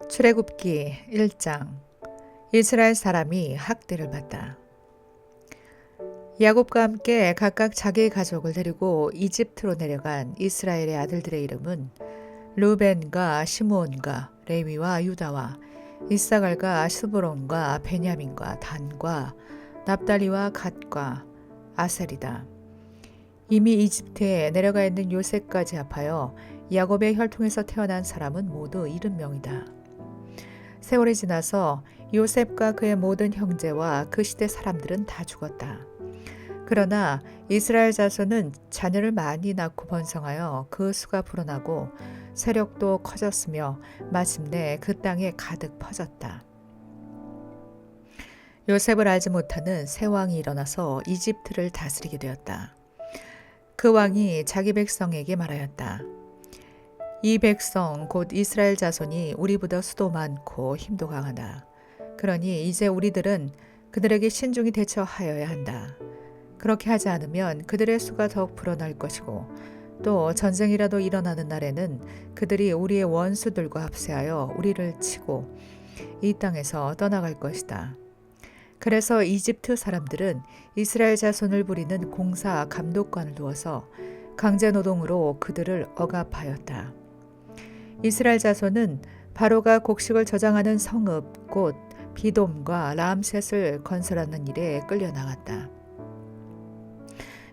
출애굽기 1장. 이스라엘 사람이 학대를 받다. 야곱과 함께 각각 자기 가족을 데리고 이집트로 내려간 이스라엘의 아들들의 이름은 르벤과 시므온과 레위와 유다와 이사갈과 스브론과 베냐민과 단과 납달리와 갓과 아셀이다. 이미 이집트에 내려가 있는 요셉까지 합하여 야곱의 혈통에서 태어난 사람은 모두 70명이다. 세월이 지나서 요셉과 그의 모든 형제와 그 시대 사람들은 다 죽었다. 그러나 이스라엘 자손은 자녀를 많이 낳고 번성하여 그 수가 불어나고 세력도 커졌으며 마침내 그 땅에 가득 퍼졌다. 요셉을 알지 못하는 새 왕이 일어나서 이집트를 다스리게 되었다. 그 왕이 자기 백성에게 말하였다. 이 백성 곧 이스라엘 자손이 우리보다 수도 많고 힘도 강하다. 그러니 이제 우리들은 그들에게 신중히 대처하여야 한다. 그렇게 하지 않으면 그들의 수가 더욱 불어날 것이고 또 전쟁이라도 일어나는 날에는 그들이 우리의 원수들과 합세하여 우리를 치고 이 땅에서 떠나갈 것이다. 그래서 이집트 사람들은 이스라엘 자손을 부리는 공사 감독관을 두어서 강제노동으로 그들을 억압하였다. 이스라엘 자손은 바로가 곡식을 저장하는 성읍 곧 비돔과 람셋을 건설하는 일에 끌려나갔다.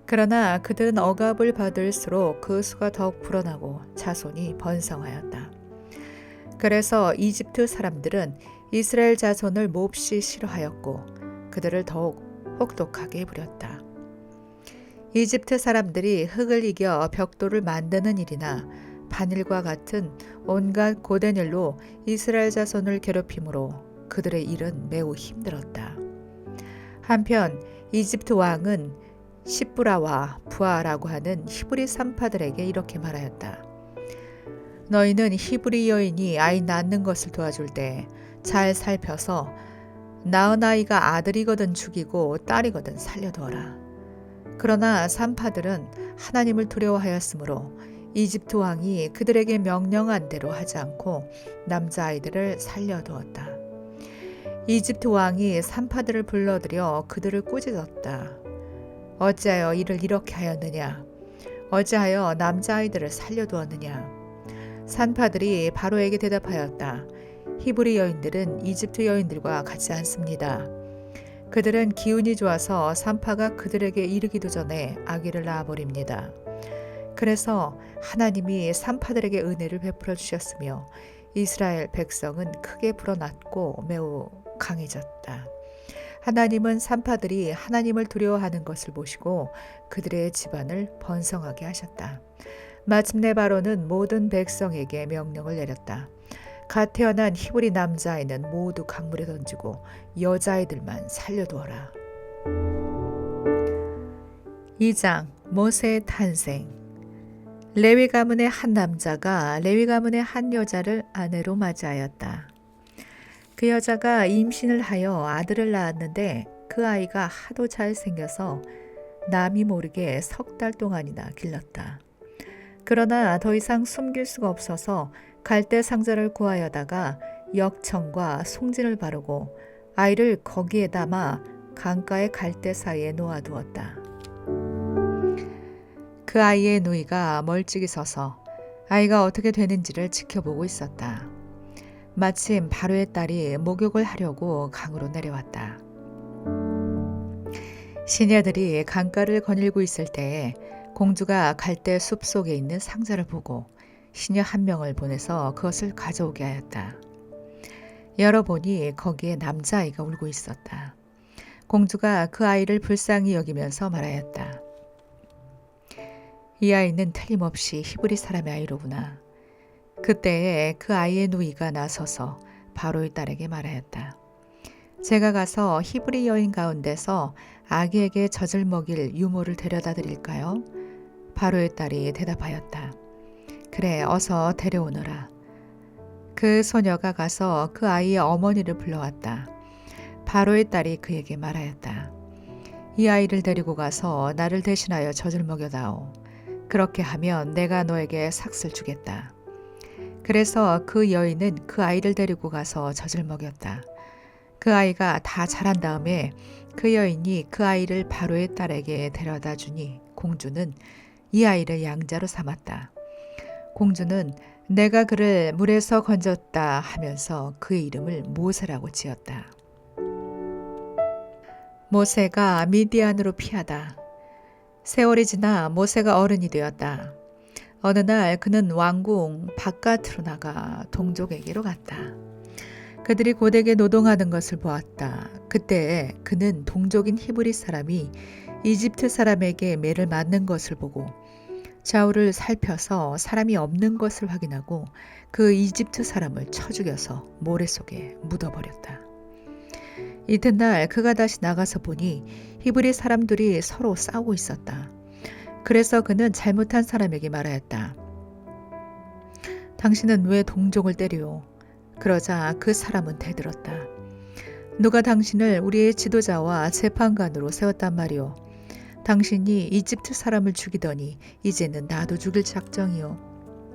그러나 그들은 억압을 받을수록 그 수가 더욱 불어나고 자손이 번성하였다. 그래서 이집트 사람들은 이스라엘 자손을 몹시 싫어하였고 그들을 더욱 혹독하게 부렸다. 이집트 사람들이 흙을 이겨 벽돌을 만드는 일이나 반일과 같은 온갖 고된 일로 이스라엘 자손을 괴롭힘으로 그들의 일은 매우 힘들었다. 한편 이집트 왕은 시브라와 부아라고 하는 히브리 산파들에게 이렇게 말하였다. 너희는 히브리 여인이 아이 낳는 것을 도와줄 때 잘 살펴서 낳은 아이가 아들이거든 죽이고 딸이거든 살려두어라. 그러나 산파들은 하나님을 두려워하였으므로 이집트 왕이 그들에게 명령한 대로 하지 않고 남자아이들을 살려두었다. 이집트 왕이 산파들을 불러들여 그들을 꾸짖었다. 어찌하여 이를 이렇게 하였느냐? 어찌하여 남자아이들을 살려두었느냐? 산파들이 바로에게 대답하였다. 히브리 여인들은 이집트 여인들과 같지 않습니다. 그들은 기운이 좋아서 산파가 그들에게 이르기도 전에 아기를 낳아버립니다. 그래서 하나님이 산파들에게 은혜를 베풀어 주셨으며 이스라엘 백성은 크게 불어났고 매우 강해졌다. 하나님은 산파들이 하나님을 두려워하는 것을 보시고 그들의 집안을 번성하게 하셨다. 마침내 바로는 모든 백성에게 명령을 내렸다. 갓 태어난 히브리 남자아이는 모두 강물에 던지고 여자아이들만 살려두어라. 2장 모세의 탄생. 레위 가문의 한 남자가 레위 가문의 한 여자를 아내로 맞이하였다. 그 여자가 임신을 하여 아들을 낳았는데 그 아이가 하도 잘생겨서 남이 모르게 3달 동안이나 길렀다. 그러나 더 이상 숨길 수가 없어서 갈대 상자를 구하여다가 역청과 송진을 바르고 아이를 거기에 담아 강가의 갈대 사이에 놓아두었다. 그 아이의 누이가 멀찍이 서서 아이가 어떻게 되는지를 지켜보고 있었다. 마침 바로의 딸이 목욕을 하려고 강으로 내려왔다. 시녀들이 강가를 거닐고 있을 때에 공주가 갈대 숲 속에 있는 상자를 보고 시녀 한 명을 보내서 그것을 가져오게 하였다. 열어보니 거기에 남자아이가 울고 있었다. 공주가 그 아이를 불쌍히 여기면서 말하였다. 이 아이는 틀림없이 히브리 사람의 아이로구나. 그때에 그 아이의 누이가 나서서 바로의 딸에게 말하였다. 제가 가서 히브리 여인 가운데서 아기에게 젖을 먹일 유모를 데려다 드릴까요? 바로의 딸이 대답하였다. 그래, 어서 데려오너라. 그 소녀가 가서 그 아이의 어머니를 불러왔다. 바로의 딸이 그에게 말하였다. 이 아이를 데리고 가서 나를 대신하여 젖을 먹여다오. 그렇게 하면 내가 너에게 삭슬 주겠다. 그래서 그 여인은 그 아이를 데리고 가서 젖을 먹였다. 그 아이가 다 자란 다음에 그 여인이 그 아이를 바로의 딸에게 데려다 주니 공주는 이 아이를 양자로 삼았다. 공주는 내가 그를 물에서 건졌다 하면서 그의 이름을 모세라고 지었다. 모세가 미디안으로 피하다. 세월이 지나 모세가 어른이 되었다. 어느 날 그는 왕궁 바깥으로 나가 동족에게로 갔다. 그들이 고되게 노동하는 것을 보았다. 그때 그는 동족인 히브리 사람이 이집트 사람에게 매를 맞는 것을 보고 좌우를 살펴서 사람이 없는 것을 확인하고 그 이집트 사람을 쳐 죽여서 모래 속에 묻어버렸다. 이튿날 그가 다시 나가서 보니 히브리 사람들이 서로 싸우고 있었다. 그래서 그는 잘못한 사람에게 말하였다. 당신은 왜 동족을 때리오? 그러자 그 사람은 대들었다. 누가 당신을 우리의 지도자와 재판관으로 세웠단 말이오. 당신이 이집트 사람을 죽이더니 이제는 나도 죽일 작정이오.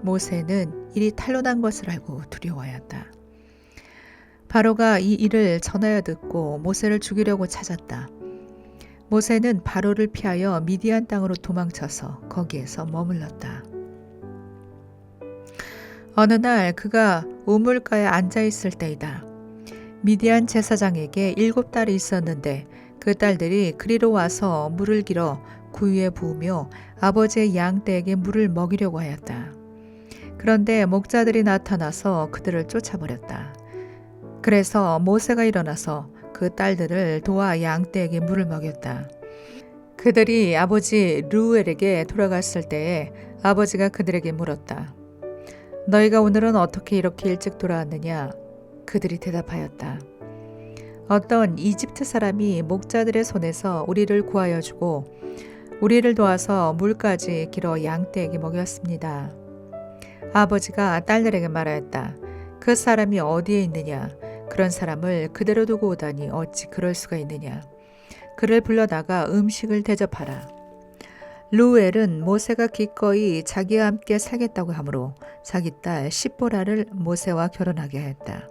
모세는 일이 탄로난 것을 알고 두려워하였다. 바로가 이 일을 전하여 듣고 모세를 죽이려고 찾았다. 모세는 바로를 피하여 미디안 땅으로 도망쳐서 거기에서 머물렀다. 어느 날 그가 우물가에 앉아 있을 때이다. 미디안 제사장에게 7딸이 있었는데 그 딸들이 그리로 와서 물을 길어 구유에 부으며 아버지의 양떼에게 물을 먹이려고 하였다. 그런데 목자들이 나타나서 그들을 쫓아버렸다. 그래서 모세가 일어나서 그 딸들을 도와 양떼에게 물을 먹였다. 그들이 아버지 르우엘에게 돌아갔을 때에 아버지가 그들에게 물었다. 너희가 오늘은 어떻게 이렇게 일찍 돌아왔느냐? 그들이 대답하였다. 어떤 이집트 사람이 목자들의 손에서 우리를 구하여 주고 우리를 도와서 물까지 길어 양떼에게 먹였습니다. 아버지가 딸들에게 말하였다. 그 사람이 어디에 있느냐? 그런 사람을 그대로 두고 오다니 어찌 그럴 수가 있느냐? 그를 불러다가 음식을 대접하라. 르우엘은 모세가 기꺼이 자기와 함께 살겠다고 하므로 자기 딸 시보라를 모세와 결혼하게 하였다.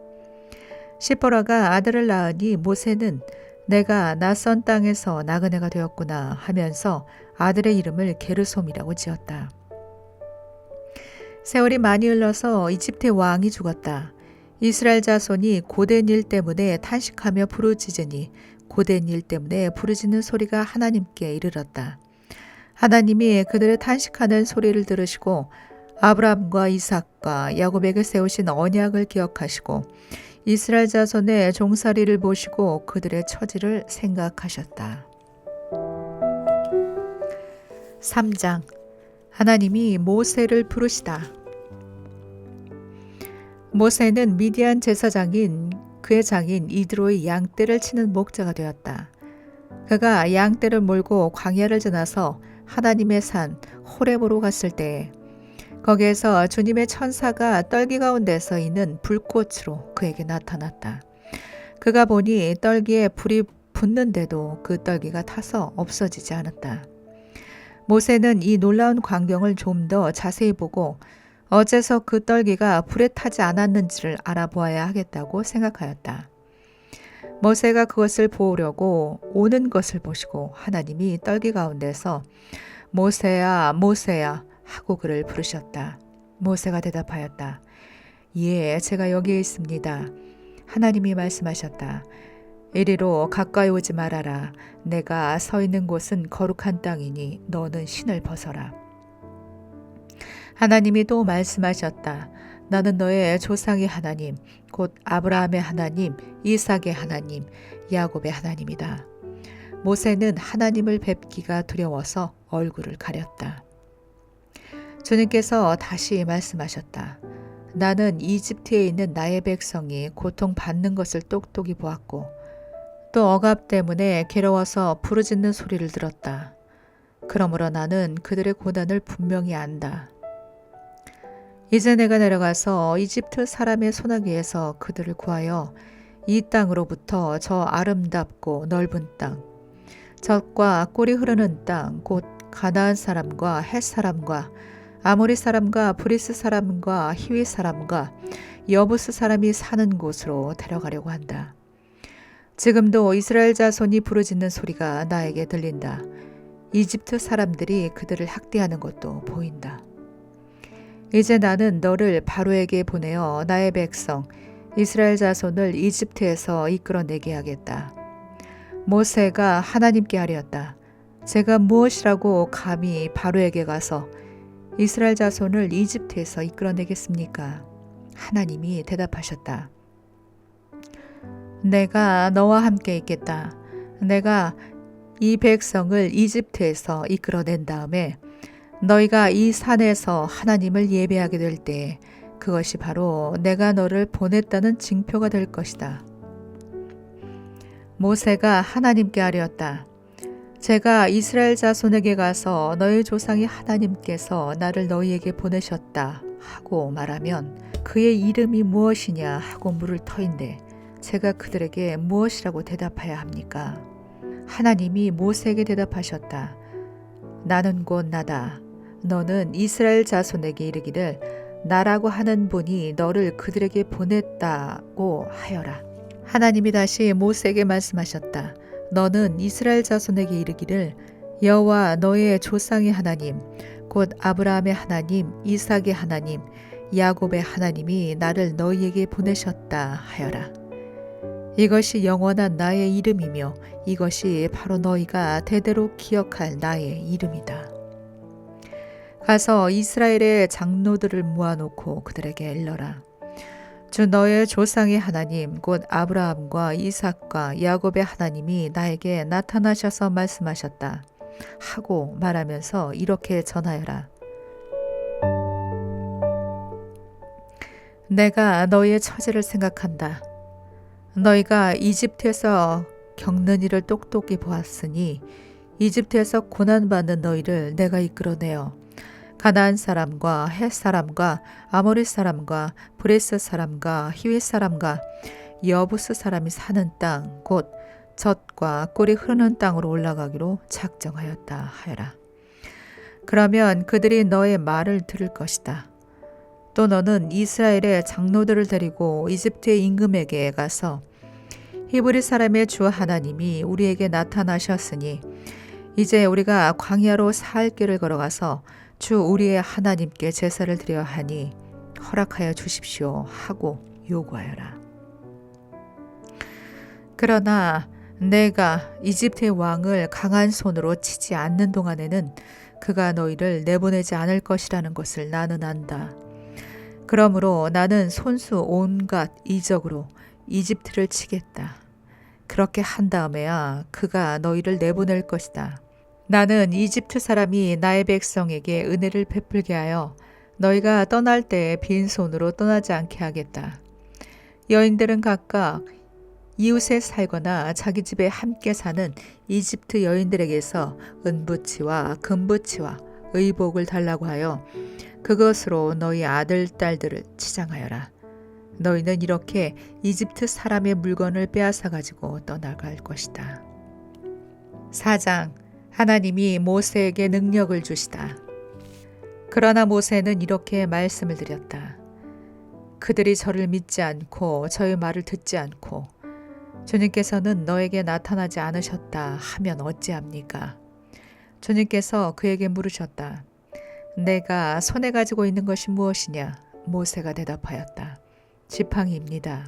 시보라가 아들을 낳으니 모세는 내가 낯선 땅에서 나그네가 되었구나 하면서 아들의 이름을 게르솜이라고 지었다. 세월이 많이 흘러서 이집트의 왕이 죽었다. 이스라엘 자손이 고된 일 때문에 탄식하며 부르짖으니 고된 일 때문에 부르짖는 소리가 하나님께 이르렀다. 하나님이 그들의 탄식하는 소리를 들으시고 아브라함과 이삭과 야곱에게 세우신 언약을 기억하시고 이스라엘 자손의 종살이를 보시고 그들의 처지를 생각하셨다. 3장 하나님이 모세를 부르시다. 모세는 미디안 제사장인 그의 장인 이드로의 양떼를 치는 목자가 되었다. 그가 양떼를 몰고 광야를 지나서 하나님의 산 호렙으로 갔을 때 거기에서 주님의 천사가 떨기 가운데서 있는 불꽃으로 그에게 나타났다. 그가 보니 떨기에 불이 붙는데도 그 떨기가 타서 없어지지 않았다. 모세는 이 놀라운 광경을 좀 더 자세히 보고 어째서 그 떨기가 불에 타지 않았는지를 알아보아야 하겠다고 생각하였다. 모세가 그것을 보려고 오는 것을 보시고 하나님이 떨기 가운데서 모세야 모세야 하고 그를 부르셨다. 모세가 대답하였다. 예, 제가 여기에 있습니다. 하나님이 말씀하셨다. 이리로 가까이 오지 말아라. 내가 서 있는 곳은 거룩한 땅이니 너는 신을 벗어라. 하나님이 또 말씀하셨다. 나는 너의 조상의 하나님, 곧 아브라함의 하나님, 이삭의 하나님, 야곱의 하나님이다. 모세는 하나님을 뵙기가 두려워서 얼굴을 가렸다. 주님께서 다시 말씀하셨다. 나는 이집트에 있는 나의 백성이 고통받는 것을 똑똑히 보았고 또 억압 때문에 괴로워서 부르짖는 소리를 들었다. 그러므로 나는 그들의 고난을 분명히 안다. 이제 내가 내려가서 이집트 사람의 소나기에서 그들을 구하여 이 땅으로부터 저 아름답고 넓은 땅, 젖과 꿀이 흐르는 땅, 곧 가나안 사람과 헷 사람과 아모리 사람과 브리스 사람과 히위 사람과 여부스 사람이 사는 곳으로 데려가려고 한다. 지금도 이스라엘 자손이 부르짖는 소리가 나에게 들린다. 이집트 사람들이 그들을 학대하는 것도 보인다. 이제 나는 너를 바로에게 보내어 나의 백성 이스라엘 자손을 이집트에서 이끌어내게 하겠다. 모세가 하나님께 아뢰었다. 제가 무엇이라고 감히 바로에게 가서 이스라엘 자손을 이집트에서 이끌어내겠습니까? 하나님이 대답하셨다. 내가 너와 함께 있겠다. 내가 이 백성을 이집트에서 이끌어낸 다음에 너희가 이 산에서 하나님을 예배하게 될 때 그것이 바로 내가 너를 보냈다는 징표가 될 것이다. 모세가 하나님께 아뢰었다. 제가 이스라엘 자손에게 가서 너희 조상이 하나님께서 나를 너희에게 보내셨다 하고 말하면 그의 이름이 무엇이냐 하고 물을 터인데 제가 그들에게 무엇이라고 대답해야 합니까? 하나님이 모세에게 대답하셨다. 나는 곧 나다. 너는 이스라엘 자손에게 이르기를 나라고 하는 분이 너를 그들에게 보냈다고 하여라. 하나님이 다시 모세에게 말씀하셨다. 너는 이스라엘 자손에게 이르기를 여호와 너의 조상의 하나님 곧 아브라함의 하나님 이삭의 하나님 야곱의 하나님이 나를 너희에게 보내셨다 하여라. 이것이 영원한 나의 이름이며 이것이 바로 너희가 대대로 기억할 나의 이름이다. 가서 이스라엘의 장로들을 모아놓고 그들에게 일러라. 주 너의 조상의 하나님 곧 아브라함과 이삭과 야곱의 하나님이 나에게 나타나셔서 말씀하셨다 하고 말하면서 이렇게 전하여라. 내가 너희의 처지를 생각한다. 너희가 이집트에서 겪는 일을 똑똑히 보았으니 이집트에서 고난받는 너희를 내가 이끌어내어 가나안 사람과 헷 사람과 아모리 사람과 브레스 사람과 히윗 사람과 여부스 사람이 사는 땅 곧 젖과 꿀이 흐르는 땅으로 올라가기로 작정하였다 하여라. 그러면 그들이 너의 말을 들을 것이다. 또 너는 이스라엘의 장로들을 데리고 이집트의 임금에게 가서 히브리 사람의 주 하나님이 우리에게 나타나셨으니 이제 우리가 광야로 살 길을 걸어가서 주 우리의 하나님께 제사를 드려야 하니 허락하여 주십시오 하고 요구하여라. 그러나 내가 이집트의 왕을 강한 손으로 치지 않는 동안에는 그가 너희를 내보내지 않을 것이라는 것을 나는 안다. 그러므로 나는 손수 온갖 이적으로 이집트를 치겠다. 그렇게 한 다음에야 그가 너희를 내보낼 것이다. 나는 이집트 사람이 나의 백성에게 은혜를 베풀게 하여 너희가 떠날 때에 빈손으로 떠나지 않게 하겠다. 여인들은 각각 이웃에 살거나 자기 집에 함께 사는 이집트 여인들에게서 은부치와 금부치와 의복을 달라고 하여 그것으로 너희 아들, 딸들을 치장하여라. 너희는 이렇게 이집트 사람의 물건을 빼앗아 가지고 떠나갈 것이다. 4장 하나님이 모세에게 능력을 주시다. 그러나 모세는 이렇게 말씀을 드렸다. 그들이 저를 믿지 않고 저의 말을 듣지 않고 주님께서는 너에게 나타나지 않으셨다 하면 어찌합니까? 주님께서 그에게 물으셨다. 내가 손에 가지고 있는 것이 무엇이냐? 모세가 대답하였다. 지팡이입니다.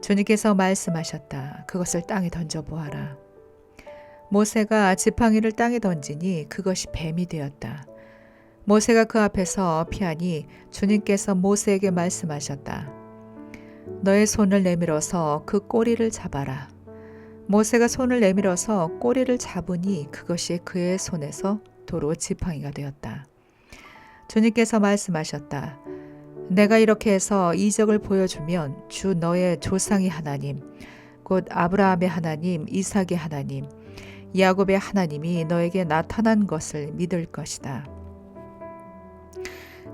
주님께서 말씀하셨다. 그것을 땅에 던져보아라. 모세가 지팡이를 땅에 던지니 그것이 뱀이 되었다. 모세가 그 앞에서 피하니 주님께서 모세에게 말씀하셨다. 너의 손을 내밀어서 그 꼬리를 잡아라. 모세가 손을 내밀어서 꼬리를 잡으니 그것이 그의 손에서 도로 지팡이가 되었다. 주님께서 말씀하셨다. 내가 이렇게 해서 이적을 보여주면 주 너의 조상의 하나님, 곧 아브라함의 하나님, 이삭의 하나님, 야곱의 하나님이 너에게 나타난 것을 믿을 것이다.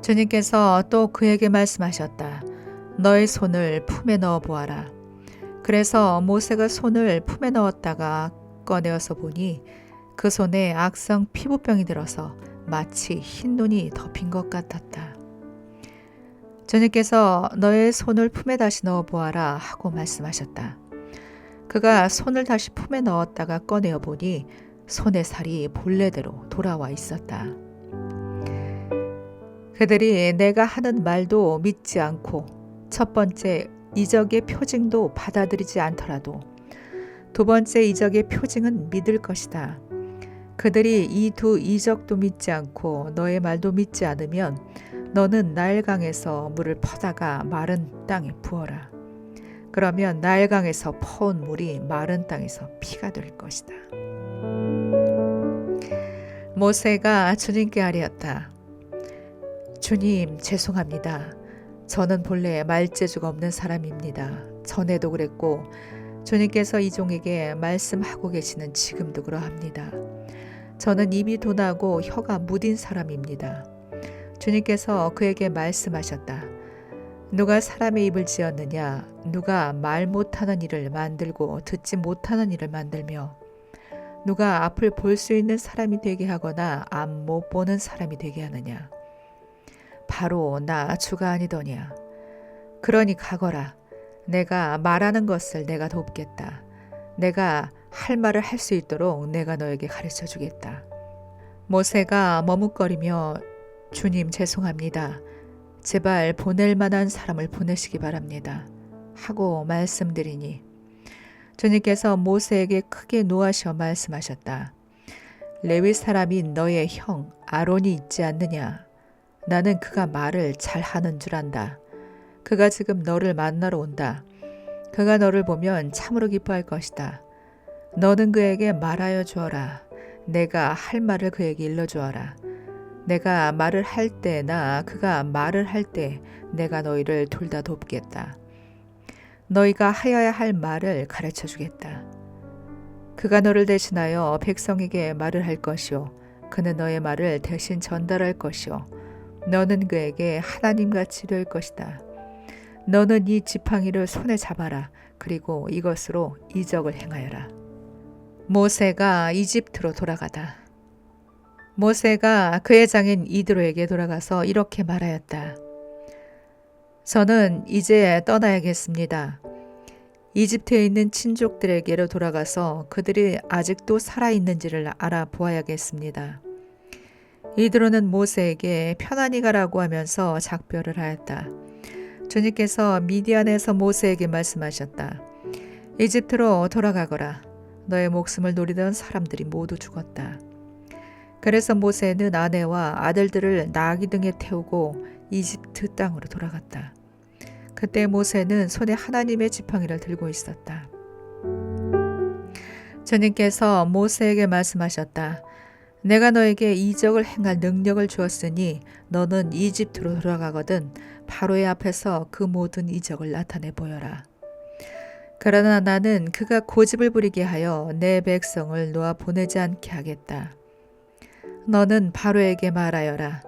주님께서 또 그에게 말씀하셨다. 너의 손을 품에 넣어 보아라. 그래서 모세가 손을 품에 넣었다가 꺼내어서 보니 그 손에 악성 피부병이 들어서 마치 흰 눈이 덮인 것 같았다. 주님께서 너의 손을 품에 다시 넣어 보아라 하고 말씀하셨다. 그가 손을 다시 품에 넣었다가 꺼내어 보니 손의 살이 본래대로 돌아와 있었다. 그들이 내가 하는 말도 믿지 않고 첫 번째 이적의 표징도 받아들이지 않더라도 두 번째 이적의 표징은 믿을 것이다. 그들이 이 두 이적도 믿지 않고 너의 말도 믿지 않으면 너는 나일강에서 물을 퍼다가 마른 땅에 부어라. 그러면 나일강에서 퍼온 물이 마른 땅에서 피가 될 것이다. 모세가 주님께 아뢰었다. 주님, 죄송합니다. 저는 본래 말재주가 없는 사람입니다. 전에도 그랬고 주님께서 이 종에게 말씀하고 계시는 지금도 그러합니다. 저는 입이 둔하고 혀가 무딘 사람입니다. 주님께서 그에게 말씀하셨다. 누가 사람의 입을 지었느냐? 누가 말 못하는 일을 만들고 듣지 못하는 일을 만들며 누가 앞을 볼 수 있는 사람이 되게 하거나 앞 못 보는 사람이 되게 하느냐? 바로 나 주가 아니더냐? 그러니 가거라. 내가 말하는 것을 내가 돕겠다. 내가 할 말을 할 수 있도록 내가 너에게 가르쳐 주겠다. 모세가 머뭇거리며 주님 죄송합니다. 제발 보낼 만한 사람을 보내시기 바랍니다. 하고 말씀드리니 주님께서 모세에게 크게 노하셔 말씀하셨다. 레위 사람인 너의 형 아론이 있지 않느냐? 나는 그가 말을 잘하는 줄 안다. 그가 지금 너를 만나러 온다. 그가 너를 보면 참으로 기뻐할 것이다. 너는 그에게 말하여 주어라. 내가 할 말을 그에게 일러주어라. 내가 말을 할 때나 그가 말을 할 때 내가 너희를 둘 다 돕겠다. 너희가 하여야 할 말을 가르쳐 주겠다. 그가 너를 대신하여 백성에게 말을 할 것이요. 그는 너의 말을 대신 전달할 것이요. 너는 그에게 하나님같이 될 것이다. 너는 이 지팡이를 손에 잡아라. 그리고 이것으로 이적을 행하여라. 모세가 이집트로 돌아가다. 모세가 그의 장인 이드로에게 돌아가서 이렇게 말하였다. 저는 이제 떠나야겠습니다. 이집트에 있는 친족들에게로 돌아가서 그들이 아직도 살아있는지를 알아보아야겠습니다. 이드로는 모세에게 편안히 가라고 하면서 작별을 하였다. 주님께서 미디안에서 모세에게 말씀하셨다. 이집트로 돌아가거라. 너의 목숨을 노리던 사람들이 모두 죽었다. 그래서 모세는 아내와 아들들을 나귀 등에 태우고 이집트 땅으로 돌아갔다. 그때 모세는 손에 하나님의 지팡이를 들고 있었다. 주님께서 모세에게 말씀하셨다. 내가 너에게 이적을 행할 능력을 주었으니 너는 이집트로 돌아가거든 바로의 앞에서 그 모든 이적을 나타내 보여라. 그러나 나는 그가 고집을 부리게 하여 내 백성을 놓아 보내지 않게 하겠다. 너는 바로에게 말하여라.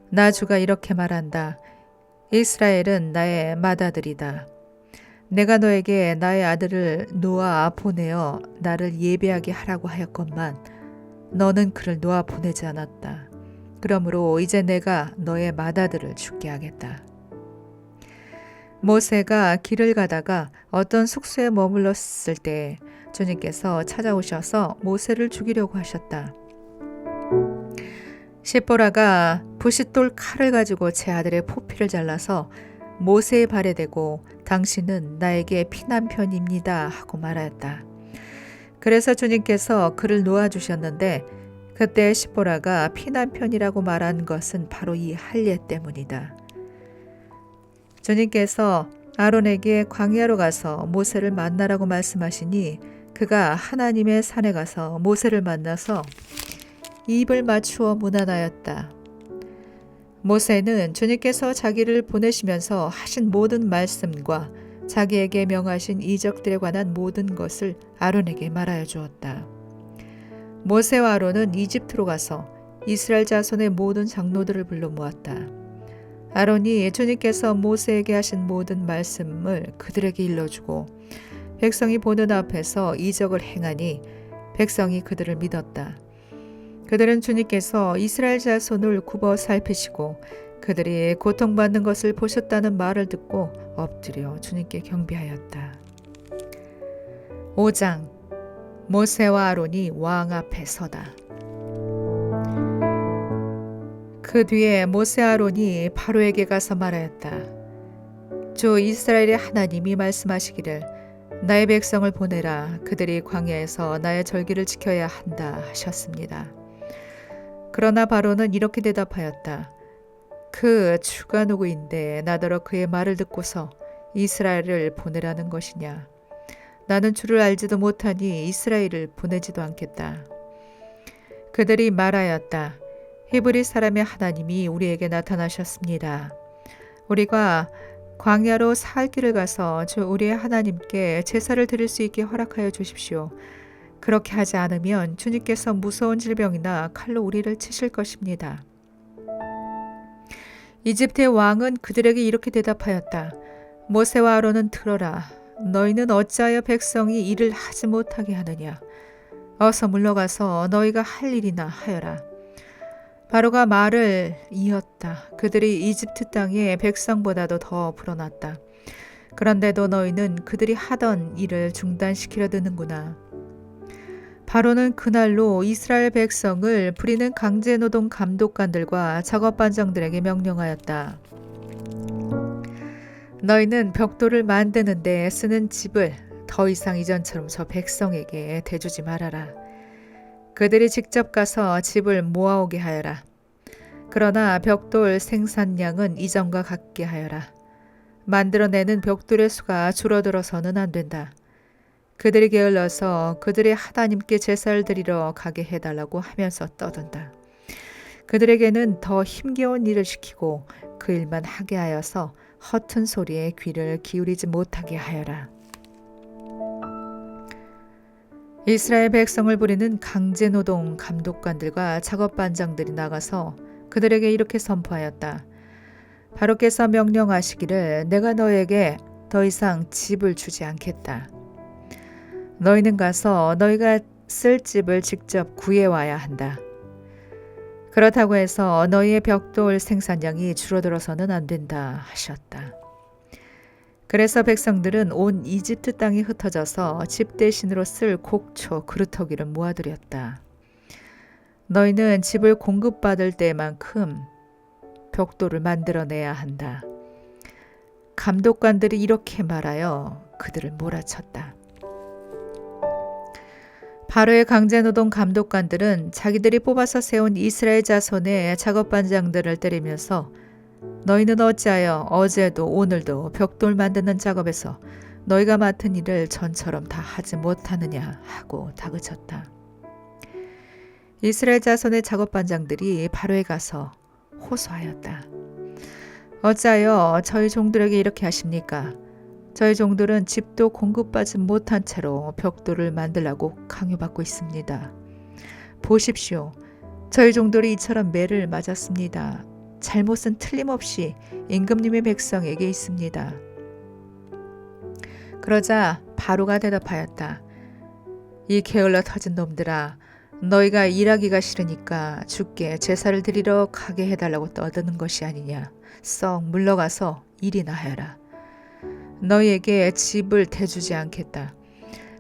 나 주가 이렇게 말한다. 이스라엘은 나의 맏아들이다. 내가 너에게 나의 아들을 놓아 보내어 나를 예배하게 하라고 하였건만 너는 그를 놓아 보내지 않았다. 그러므로 이제 내가 너의 맏아들을 죽게 하겠다. 모세가 길을 가다가 어떤 숙소에 머물렀을 때 주님께서 찾아오셔서 모세를 죽이려고 하셨다. 시보라가 부싯돌 칼을 가지고 제 아들의 포피를 잘라서 모세의 발에 대고 당신은 나에게 피난편입니다 하고 말하였다. 그래서 주님께서 그를 놓아주셨는데 그때 시보라가 피난편이라고 말한 것은 바로 이 할례 때문이다. 주님께서 아론에게 광야로 가서 모세를 만나라고 말씀하시니 그가 하나님의 산에 가서 모세를 만나서 입을 맞추어 문안하였다. 모세는 주님께서 자기를 보내시면서 하신 모든 말씀과 자기에게 명하신 이적들에 관한 모든 것을 아론에게 말하여 주었다. 모세와 아론은 이집트로 가서 이스라엘 자손의 모든 장로들을 불러 모았다. 아론이 주님께서 모세에게 하신 모든 말씀을 그들에게 일러주고 백성이 보는 앞에서 이적을 행하니 백성이 그들을 믿었다. 그들은 주님께서 이스라엘 자손을 굽어 살피시고 그들이 고통받는 것을 보셨다는 말을 듣고 엎드려 주님께 경배하였다. 5장 모세와 아론이 왕 앞에 서다. 그 뒤에 모세 아론이 바로에게 가서 말하였다. 주 이스라엘의 하나님이 말씀하시기를 나의 백성을 보내라. 그들이 광야에서 나의 절기를 지켜야 한다 하셨습니다. 그러나 바로는 이렇게 대답하였다. 그 주가 누구인데 나더러 그의 말을 듣고서 이스라엘을 보내라는 것이냐. 나는 주를 알지도 못하니 이스라엘을 보내지도 않겠다. 그들이 말하였다. 히브리 사람의 하나님이 우리에게 나타나셨습니다. 우리가 광야로 사흘 길을 가서 주 우리의 하나님께 제사를 드릴 수 있게 허락하여 주십시오. 그렇게 하지 않으면 주님께서 무서운 질병이나 칼로 우리를 치실 것입니다. 이집트의 왕은 그들에게 이렇게 대답하였다. 모세와 아론은 들어라. 너희는 어찌하여 백성이 일을 하지 못하게 하느냐. 어서 물러가서 너희가 할 일이나 하여라. 바로가 말을 이었다. 그들이 이집트 땅에 백성보다도 더 불어났다. 그런데도 너희는 그들이 하던 일을 중단시키려 드는구나. 바로는 그날로 이스라엘 백성을 부리는 강제노동 감독관들과 작업반장들에게 명령하였다. 너희는 벽돌을 만드는 데 쓰는 집을 더 이상 이전처럼 저 백성에게 대주지 말아라. 그들이 직접 가서 집을 모아오게 하여라. 그러나 벽돌 생산량은 이전과 같게 하여라. 만들어내는 벽돌의 수가 줄어들어서는 안 된다. 그들이 게을러서 그들의 하나님께 제사를 드리러 가게 해달라고 하면서 떠든다. 그들에게는 더 힘겨운 일을 시키고 그 일만 하게 하여서 허튼 소리에 귀를 기울이지 못하게 하여라. 이스라엘 백성을 부리는 강제노동 감독관들과 작업반장들이 나가서 그들에게 이렇게 선포하였다. 바로께서 명령하시기를 내가 너에게 더 이상 집을 주지 않겠다. 너희는 가서 너희가 쓸 집을 직접 구해와야 한다. 그렇다고 해서 너희의 벽돌 생산량이 줄어들어서는 안 된다 하셨다. 그래서 백성들은 온 이집트 땅에 흩어져서 집 대신으로 쓸 곡초, 그루터기를 모아들였다. 너희는 집을 공급받을 때만큼 벽돌을 만들어내야 한다. 감독관들이 이렇게 말하여 그들을 몰아쳤다. 바로의 강제노동 감독관들은 자기들이 뽑아서 세운 이스라엘 자손의 작업반장들을 때리면서 너희는 어찌하여 어제도 오늘도 벽돌 만드는 작업에서 너희가 맡은 일을 전처럼 다 하지 못하느냐 하고 다그쳤다. 이스라엘 자손의 작업반장들이 바로에 가서 호소하였다. 어찌하여 저희 종들에게 이렇게 하십니까? 저희 종들은 집도 공급받지 못한 채로 벽돌을 만들라고 강요받고 있습니다. 보십시오. 저희 종들이 이처럼 매를 맞았습니다. 잘못은 틀림없이 임금님의 백성에게 있습니다. 그러자 바로가 대답하였다. 이 게을러 터진 놈들아, 너희가 일하기가 싫으니까 주께 제사를 드리러 가게 해달라고 떠드는 것이 아니냐. 썩 물러가서 일이나 하여라. 너희에게 집을 대주지 않겠다.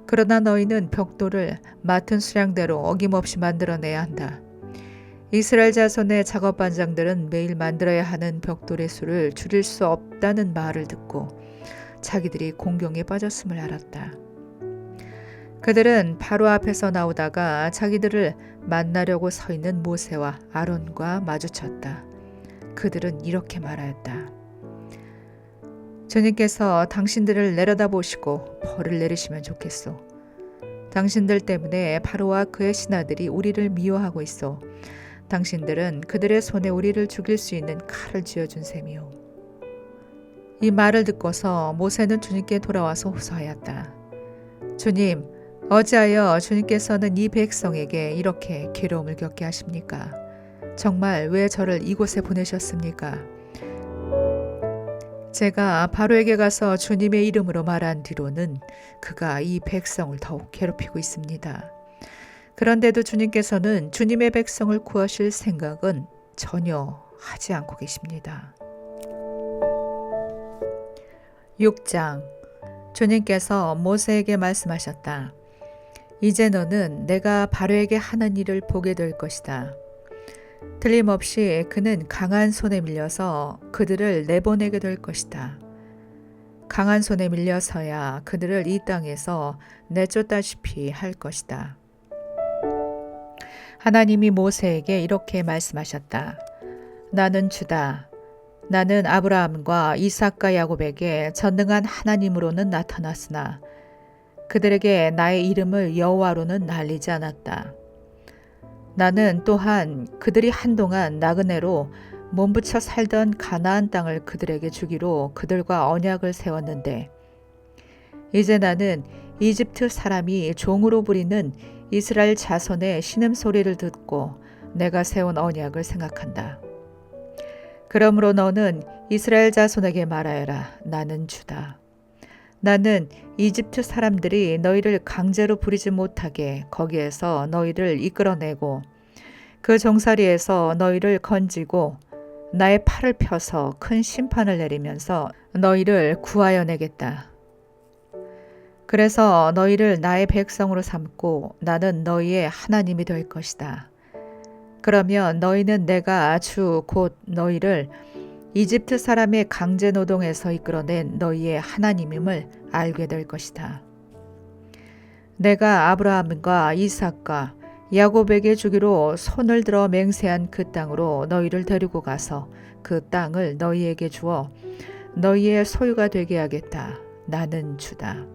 그러나 너희는 벽돌을 맡은 수량대로 어김없이 만들어내야 한다. 이스라엘 자손의 작업반장들은 매일 만들어야 하는 벽돌의 수를 줄일 수 없다는 말을 듣고 자기들이 공경에 빠졌음을 알았다. 그들은 바로 앞에서 나오다가 자기들을 만나려고 서 있는 모세와 아론과 마주쳤다. 그들은 이렇게 말하였다. 주님께서 당신들을 내려다보시고 벌을 내리시면 좋겠소. 당신들 때문에 바로와 그의 신하들이 우리를 미워하고 있어. 당신들은 그들의 손에 우리를 죽일 수 있는 칼을 쥐어준 셈이오. 이 말을 듣고서 모세는 주님께 돌아와서 호소하였다. 주님, 어찌하여 주님께서는 이 백성에게 이렇게 괴로움을 겪게 하십니까? 정말 왜 저를 이곳에 보내셨습니까? 제가 바로에게 가서 주님의 이름으로 말한 뒤로는 그가 이 백성을 더욱 괴롭히고 있습니다. 그런데도 주님께서는 주님의 백성을 구하실 생각은 전혀 하지 않고 계십니다. 6장. 주님께서 모세에게 말씀하셨다. 이제 너는 내가 바로에게 하는 일을 보게 될 것이다. 틀림없이 그는 강한 손에 밀려서 그들을 내보내게 될 것이다. 강한 손에 밀려서야 그들을 이 땅에서 내쫓다시피 할 것이다. 하나님이 모세에게 이렇게 말씀하셨다. 나는 주다. 나는 아브라함과 이삭과 야곱에게 전능한 하나님으로는 나타났으나 그들에게 나의 이름을 여호와로는 알리지 않았다. 나는 또한 그들이 한동안 나그네로 몸부쳐 살던 가나안 땅을 그들에게 주기로 그들과 언약을 세웠는데 이제 나는 이집트 사람이 종으로 부리는 이스라엘 자손의 신음소리를 듣고 내가 세운 언약을 생각한다. 그러므로 너는 이스라엘 자손에게 말하여라. 나는 주다. 나는 이집트 사람들이 너희를 강제로 부리지 못하게 거기에서 너희를 이끌어내고 그 종살이에서 너희를 건지고 나의 팔을 펴서 큰 심판을 내리면서 너희를 구하여 내겠다. 그래서 너희를 나의 백성으로 삼고 나는 너희의 하나님이 될 것이다. 그러면 너희는 내가 주 곧 너희를 이집트 사람의 강제 노동에서 이끌어낸 너희의 하나님임을 알게 될 것이다. 내가 아브라함과 이삭과 야곱에게 주기로 손을 들어 맹세한 그 땅으로 너희를 데리고 가서 그 땅을 너희에게 주어 너희의 소유가 되게 하겠다. 나는 주다.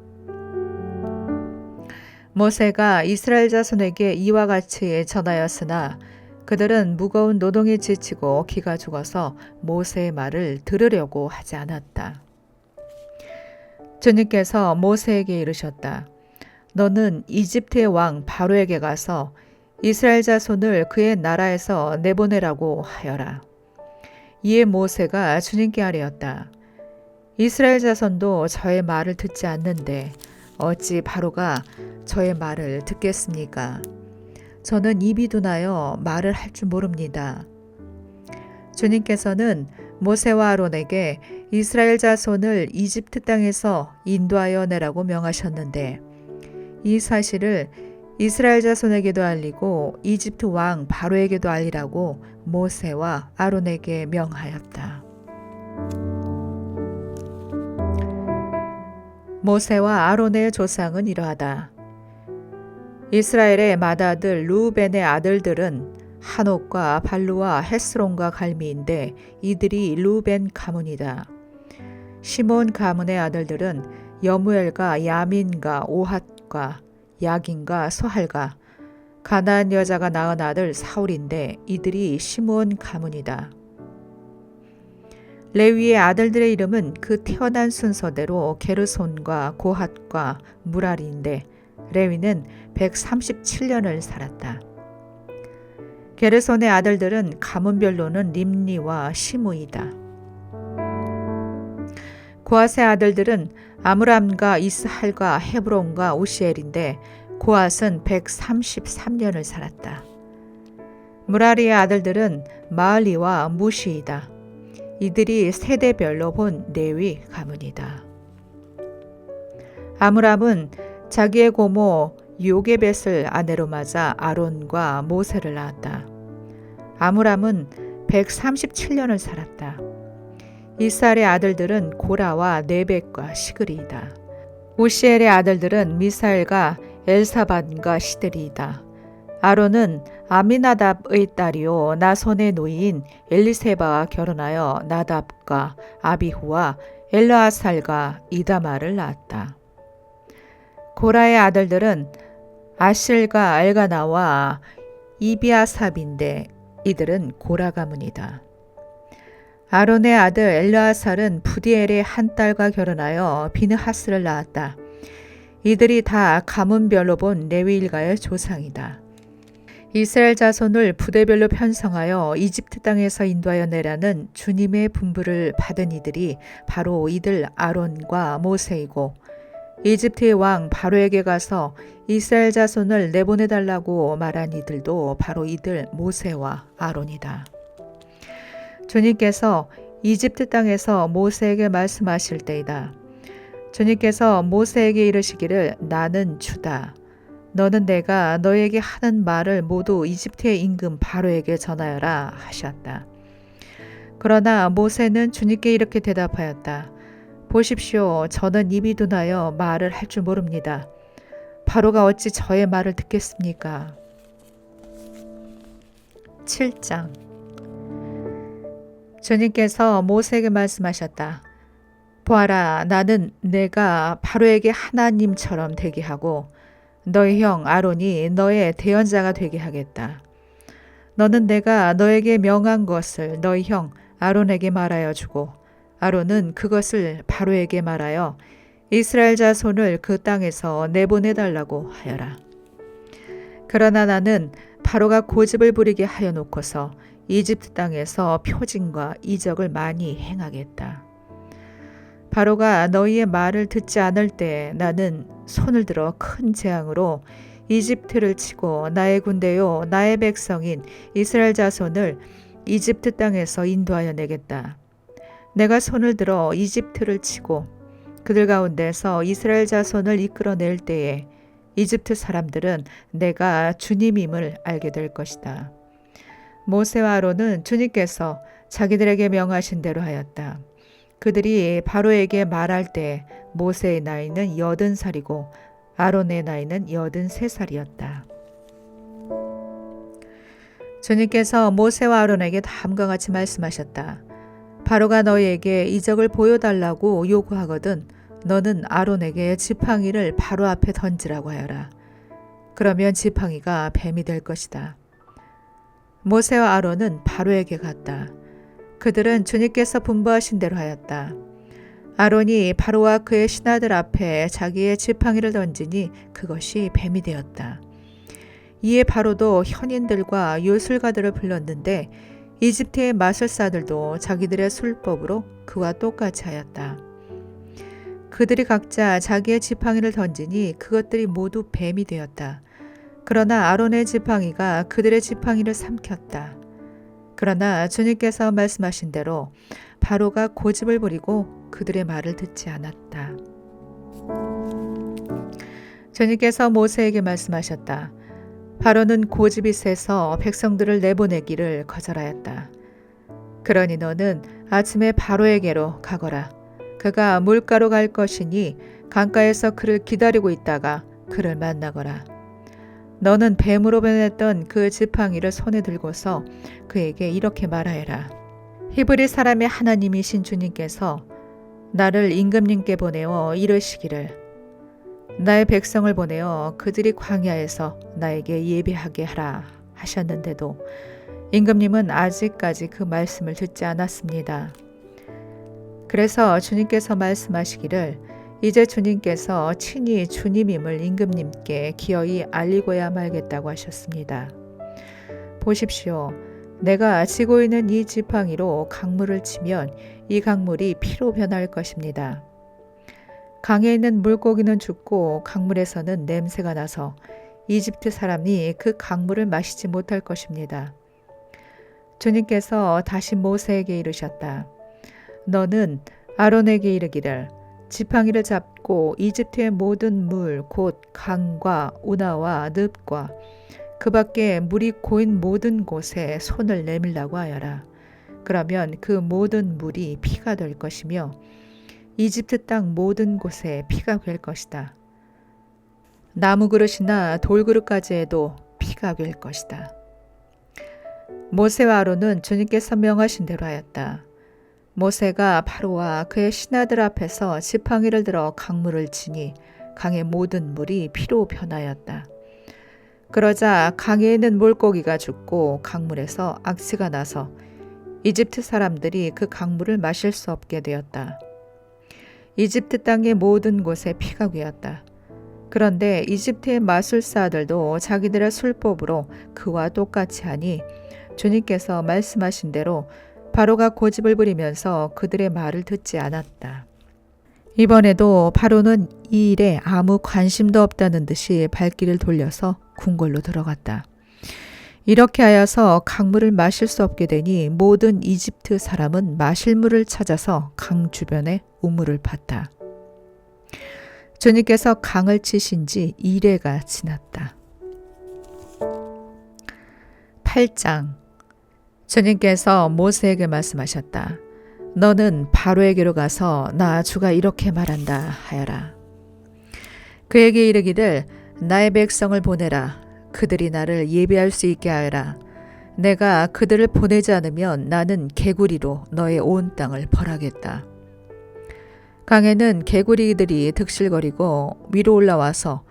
모세가 이스라엘 자손에게 이와 같이 전하였으나 그들은 무거운 노동에 지치고 기가 죽어서 모세의 말을 들으려고 하지 않았다. 주님께서 모세에게 이르셨다. 너는 이집트의 왕 바로에게 가서 이스라엘 자손을 그의 나라에서 내보내라고 하여라. 이에 모세가 주님께 아뢰었다. 이스라엘 자손도 저의 말을 듣지 않는데 어찌 바로가 저의 말을 듣겠습니까? 저는 입이 둔하여 말을 할 줄 모릅니다. 주님께서는 모세와 아론에게 이스라엘 자손을 이집트 땅에서 인도하여 내라고 명하셨는데 이 사실을 이스라엘 자손에게도 알리고 이집트 왕 바로에게도 알리라고 모세와 아론에게 명하였다. 모세와 아론의 조상은 이러하다. 이스라엘의 맏아들 르우벤의 아들들은 한옥과 발루와 헤스론과 갈미인데 이들이 르우벤 가문이다. 시몬 가문의 아들들은 여무엘과 야민과 오핫과 야긴과 소할과 가나안 여자가 낳은 아들 사울인데 이들이 시므온 가문이다. 레위의 아들들의 이름은 그 태어난 순서대로 게르손과 고핫과 무라리인데 레위는 137년을 살았다. 게르손의 아들들은 가문별로는 림니와 시므이다. 고핫의 아들들은 아므람과 이스할과 헤브론과 우시엘인데 고핫은 133년을 살았다. 무라리의 아들들은 마을리와 무시이다. 이들이 세대별로 본 레위 가문이다. 아므람은 자기의 고모 요게벳을 아내로 맞아 아론과 모세를 낳았다. 아므람은 137년을 살았다. 이스할의 아들들은 고라와 네벡과 시그리이다. 우시엘의 아들들은 미사엘과 엘사반과 시드리이다. 아론은 아미나답의 딸이요 나손의 노이인 엘리세바와 결혼하여 나답과 아비후와 엘르아살과 이다말을 낳았다. 고라의 아들들은 아실과 엘가나와 이비아삽인데 이들은 고라 가문이다. 아론의 아들 엘르아살은 부디엘의 한 딸과 결혼하여 비느하스를 낳았다. 이들이 다 가문별로 본 레위 일가의 조상이다. 이스라엘 자손을 부대별로 편성하여 이집트 땅에서 인도하여 내라는 주님의 분부를 받은 이들이 바로 이들 아론과 모세이고 이집트의 왕 바로에게 가서 이스라엘 자손을 내보내달라고 말한 이들도 바로 이들 모세와 아론이다. 주님께서 이집트 땅에서 모세에게 말씀하실 때이다. 주님께서 모세에게 이르시기를 나는 주다. 너는 내가 너에게 하는 말을 모두 이집트의 임금 바로에게 전하여라 하셨다. 그러나 모세는 주님께 이렇게 대답하였다. 보십시오. 저는 입이 둔하여 말을 할 줄 모릅니다. 바로가 어찌 저의 말을 듣겠습니까? 7장 주님께서 모세에게 말씀하셨다. 보아라, 나는 내가 바로에게 하나님처럼 되게 하고 너의 형 아론이 너의 대언자가 되게 하겠다. 너는 내가 너에게 명한 것을 너희 형 아론에게 말하여 주고 아론은 그것을 바로에게 말하여 이스라엘 자손을 그 땅에서 내보내달라고 하여라. 그러나 나는 바로가 고집을 부리게 하여 놓고서 이집트 땅에서 표징과 이적을 많이 행하겠다. 바로가 너희의 말을 듣지 않을 때 나는 손을 들어 큰 재앙으로 이집트를 치고 나의 군대요 나의 백성인 이스라엘 자손을 이집트 땅에서 인도하여 내겠다. 내가 손을 들어 이집트를 치고 그들 가운데서 이스라엘 자손을 이끌어낼 때에 이집트 사람들은 내가 주님임을 알게 될 것이다. 모세와 아론은 주님께서 자기들에게 명하신 대로 하였다. 그들이 바로에게 말할 때 모세의 나이는 80살이고 아론의 나이는 83살이었다. 주님께서 모세와 아론에게 다음과 같이 말씀하셨다. 바로가 너희에게 이적을 보여달라고 요구하거든 너는 아론에게 지팡이를 바로 앞에 던지라고 하여라. 그러면 지팡이가 뱀이 될 것이다. 모세와 아론은 바로에게 갔다. 그들은 주님께서 분부하신 대로 하였다. 아론이 바로와 그의 신하들 앞에 자기의 지팡이를 던지니 그것이 뱀이 되었다. 이에 바로도 현인들과 요술가들을 불렀는데 이집트의 마술사들도 자기들의 술법으로 그와 똑같이 하였다. 그들이 각자 자기의 지팡이를 던지니 그것들이 모두 뱀이 되었다. 그러나 아론의 지팡이가 그들의 지팡이를 삼켰다. 그러나 주님께서 말씀하신 대로 바로가 고집을 부리고 그들의 말을 듣지 않았다. 주님께서 모세에게 말씀하셨다. 바로는 고집이 세서 백성들을 내보내기를 거절하였다. 그러니 너는 아침에 바로에게로 가거라. 그가 물가로 갈 것이니 강가에서 그를 기다리고 있다가 그를 만나거라. 너는 뱀으로 변했던 그 지팡이를 손에 들고서 그에게 이렇게 말하여라. 히브리 사람의 하나님이신 주님께서 나를 임금님께 보내어 이르시기를 나의 백성을 보내어 그들이 광야에서 나에게 예배하게 하라 하셨는데도 임금님은 아직까지 그 말씀을 듣지 않았습니다. 그래서 주님께서 말씀하시기를 이제 주님께서 친히 주님임을 임금님께 기어이 알리고야 말겠다고 하셨습니다. 보십시오. 내가 쥐고 있는 이 지팡이로 강물을 치면 이 강물이 피로 변할 것입니다. 강에 있는 물고기는 죽고 강물에서는 냄새가 나서 이집트 사람이 그 강물을 마시지 못할 것입니다. 주님께서 다시 모세에게 이르셨다. 너는 아론에게 이르기를 지팡이를 잡고 이집트의 모든 물 곧 강과 운하와 늪과 그 밖에 물이 고인 모든 곳에 손을 내밀라고 하여라. 그러면 그 모든 물이 피가 될 것이며 이집트 땅 모든 곳에 피가 될 것이다. 나무 그릇이나 돌 그릇까지 해도 피가 될 것이다. 모세와 아론은 주님께서 명하신 대로 하였다. 모세가 바로와 그의 신하들 앞에서 지팡이를 들어 강물을 치니 강의 모든 물이 피로 변하였다. 그러자 강에 있는 물고기가 죽고 강물에서 악취가 나서 이집트 사람들이 그 강물을 마실 수 없게 되었다. 이집트 땅의 모든 곳에 피가 괴었다. 그런데 이집트의 마술사들도 자기들의 술법으로 그와 똑같이 하니 주님께서 말씀하신 대로 바로가 고집을 부리면서 그들의 말을 듣지 않았다. 이번에도 바로는 이 일에 아무 관심도 없다는 듯이 발길을 돌려서 궁궐로 들어갔다. 이렇게 하여서 강물을 마실 수 없게 되니 모든 이집트 사람은 마실 물을 찾아서 강 주변에 우물을 팠다. 주님께서 강을 치신 지 2회가 지났다. 8장. 주님께서 모세에게 말씀하셨다. 너는 바로에게로 가서 나 주가 이렇게 말한다 하여라. 그에게 이르기를 나의 백성을 보내라. 그들이 나를 예배할 수 있게 하여라. 내가 그들을 보내지 않으면 나는 개구리로 너의 온 땅을 벌하겠다. 강에는 개구리들이 득실거리고 위로 올라와서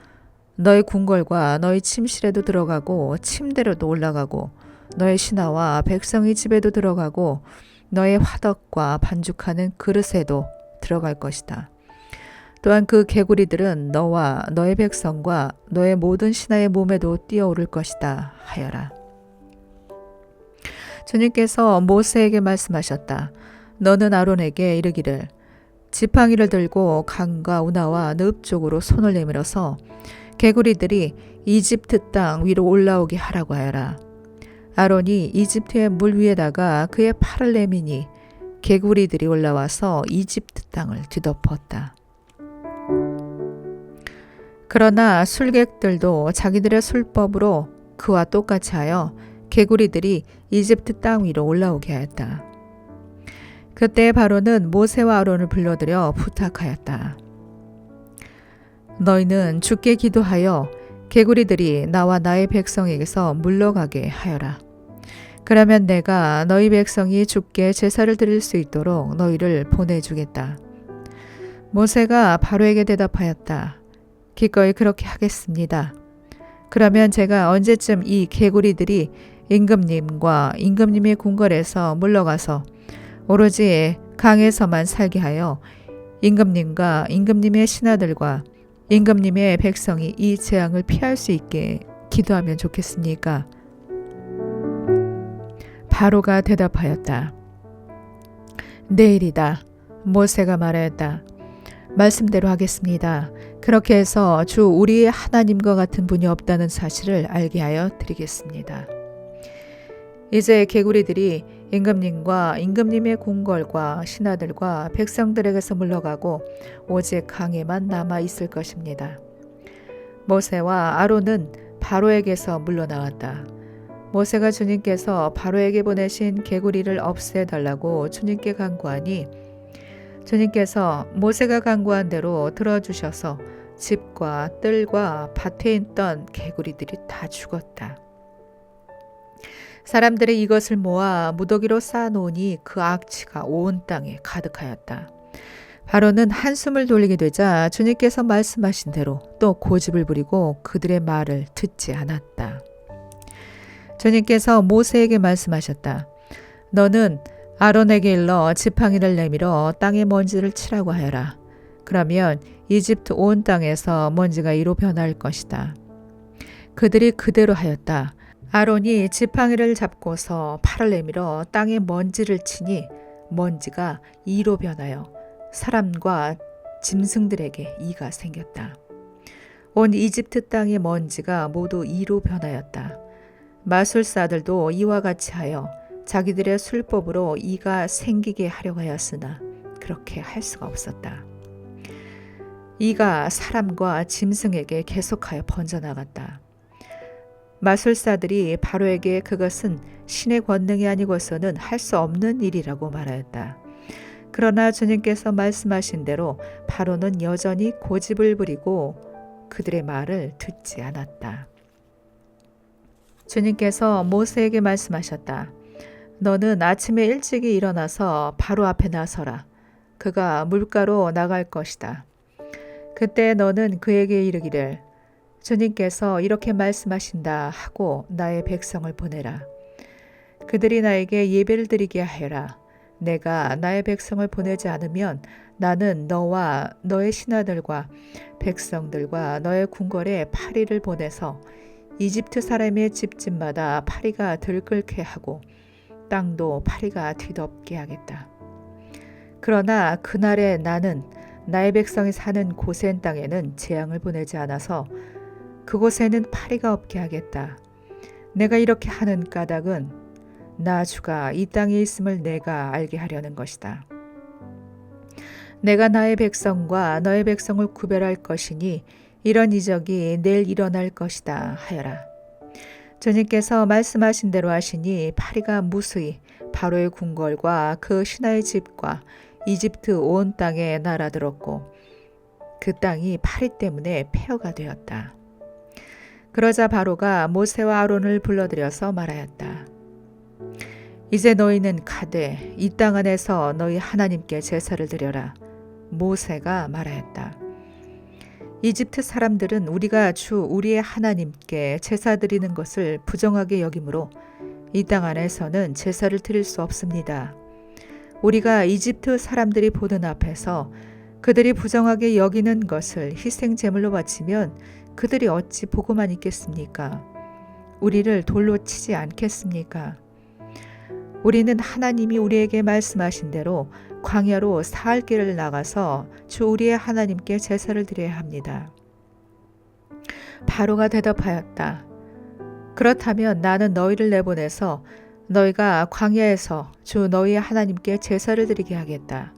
너의 궁궐과 너의 침실에도 들어가고 침대로도 올라가고 너의 신하와 백성의 집에도 들어가고 너의 화덕과 반죽하는 그릇에도 들어갈 것이다. 또한 그 개구리들은 너와 너의 백성과 너의 모든 신하의 몸에도 뛰어오를 것이다 하여라. 주님께서 모세에게 말씀하셨다. 너는 아론에게 이르기를 지팡이를 들고 강과 운하와 늪 쪽으로 손을 내밀어서 개구리들이 이집트 땅 위로 올라오게 하라고 하여라. 아론이 이집트의 물 위에다가 그의 팔을 내미니 개구리들이 올라와서 이집트 땅을 뒤덮었다. 그러나 술객들도 자기들의 술법으로 그와 똑같이 하여 개구리들이 이집트 땅 위로 올라오게 하였다. 그때 바로는 모세와 아론을 불러들여 부탁하였다. 너희는 주께 기도하여 개구리들이 나와 나의 백성에게서 물러가게 하여라. 그러면 내가 너희 백성이 주께 제사를 드릴 수 있도록 너희를 보내주겠다. 모세가 바로에게 대답하였다. 기꺼이 그렇게 하겠습니다. 그러면 제가 언제쯤 이 개구리들이 임금님과 임금님의 궁궐에서 물러가서 오로지 강에서만 살게 하여 임금님과 임금님의 신하들과 임금님의 백성이 이 재앙을 피할 수 있게 기도하면 좋겠습니까? 바로가 대답하였다. 내일이다. 모세가 말하였다. 말씀대로 하겠습니다. 그렇게 해서 주 우리의 하나님과 같은 분이 없다는 사실을 알게 하여 드리겠습니다. 이제 개구리들이 임금님과 임금님의 궁궐과 신하들과 백성들에게서 물러가고 오직 강에만 남아 있을 것입니다. 모세와 아론은 바로에게서 물러나왔다. 모세가 주님께서 바로에게 보내신 개구리를 없애달라고 주님께 간구하니 주님께서 모세가 간구한 대로 들어주셔서 집과 뜰과 밭에 있던 개구리들이 다 죽었다. 사람들이 이것을 모아 무더기로 쌓아놓으니 그 악취가 온 땅에 가득하였다. 바로는 한숨을 돌리게 되자 주님께서 말씀하신 대로 또 고집을 부리고 그들의 말을 듣지 않았다. 주님께서 모세에게 말씀하셨다. 너는 아론에게 일러 지팡이를 내밀어 땅에 먼지를 치라고 하여라. 그러면 이집트 온 땅에서 먼지가 이로 변할 것이다. 그들이 그대로 하였다. 아론이 지팡이를 잡고서 팔을 내밀어 땅에 먼지를 치니 먼지가 이로 변하여 사람과 짐승들에게 이가 생겼다. 온 이집트 땅의 먼지가 모두 이로 변하였다. 마술사들도 이와 같이 하여 자기들의 술법으로 이가 생기게 하려고 하였으나 그렇게 할 수가 없었다. 이가 사람과 짐승에게 계속하여 번져나갔다. 마술사들이 바로에게 그것은 신의 권능이 아니고서는 할 수 없는 일이라고 말하였다. 그러나 주님께서 말씀하신 대로 바로는 여전히 고집을 부리고 그들의 말을 듣지 않았다. 주님께서 모세에게 말씀하셨다. 너는 아침에 일찍이 일어나서 바로 앞에 나서라. 그가 물가로 나갈 것이다. 그때 너는 그에게 이르기를 주님께서 이렇게 말씀하신다 하고 나의 백성을 보내라. 그들이 나에게 예배를 드리게 하여라. 내가 나의 백성을 보내지 않으면 나는 너와 너의 신하들과 백성들과 너의 궁궐에 파리를 보내서 이집트 사람의 집집마다 파리가 들끓게 하고 땅도 파리가 뒤덮게 하겠다. 그러나 그날에 나는 나의 백성이 사는 고센 땅에는 재앙을 보내지 않아서 그곳에는 파리가 없게 하겠다. 내가 이렇게 하는 까닭은 나 주가 이 땅에 있음을 내가 알게 하려는 것이다. 내가 나의 백성과 너의 백성을 구별할 것이니 이런 이적이 내일 일어날 것이다 하여라. 주님께서 말씀하신 대로 하시니 파리가 무수히 바로의 궁궐과 그 신하의 집과 이집트 온 땅에 날아들었고 그 땅이 파리 때문에 폐허가 되었다. 그러자 바로가 모세와 아론을 불러들여서 말하였다. 이제 너희는 가되 이 땅 안에서 너희 하나님께 제사를 드려라. 모세가 말하였다. 이집트 사람들은 우리가 주 우리의 하나님께 제사 드리는 것을 부정하게 여기므로 이 땅 안에서는 제사를 드릴 수 없습니다. 우리가 이집트 사람들이 보는 앞에서 그들이 부정하게 여기는 것을 희생 제물로 바치면 그들이 어찌 보고만 있겠습니까? 우리를 돌로 치지 않겠습니까? 우리는 하나님이 우리에게 말씀하신 대로 광야로 사흘 길을 나가서 주 우리의 하나님께 제사를 드려야 합니다. 바로가 대답하였다. 그렇다면 나는 너희를 내보내서 너희가 광야에서 주 너희의 하나님께 제사를 드리게 하겠다.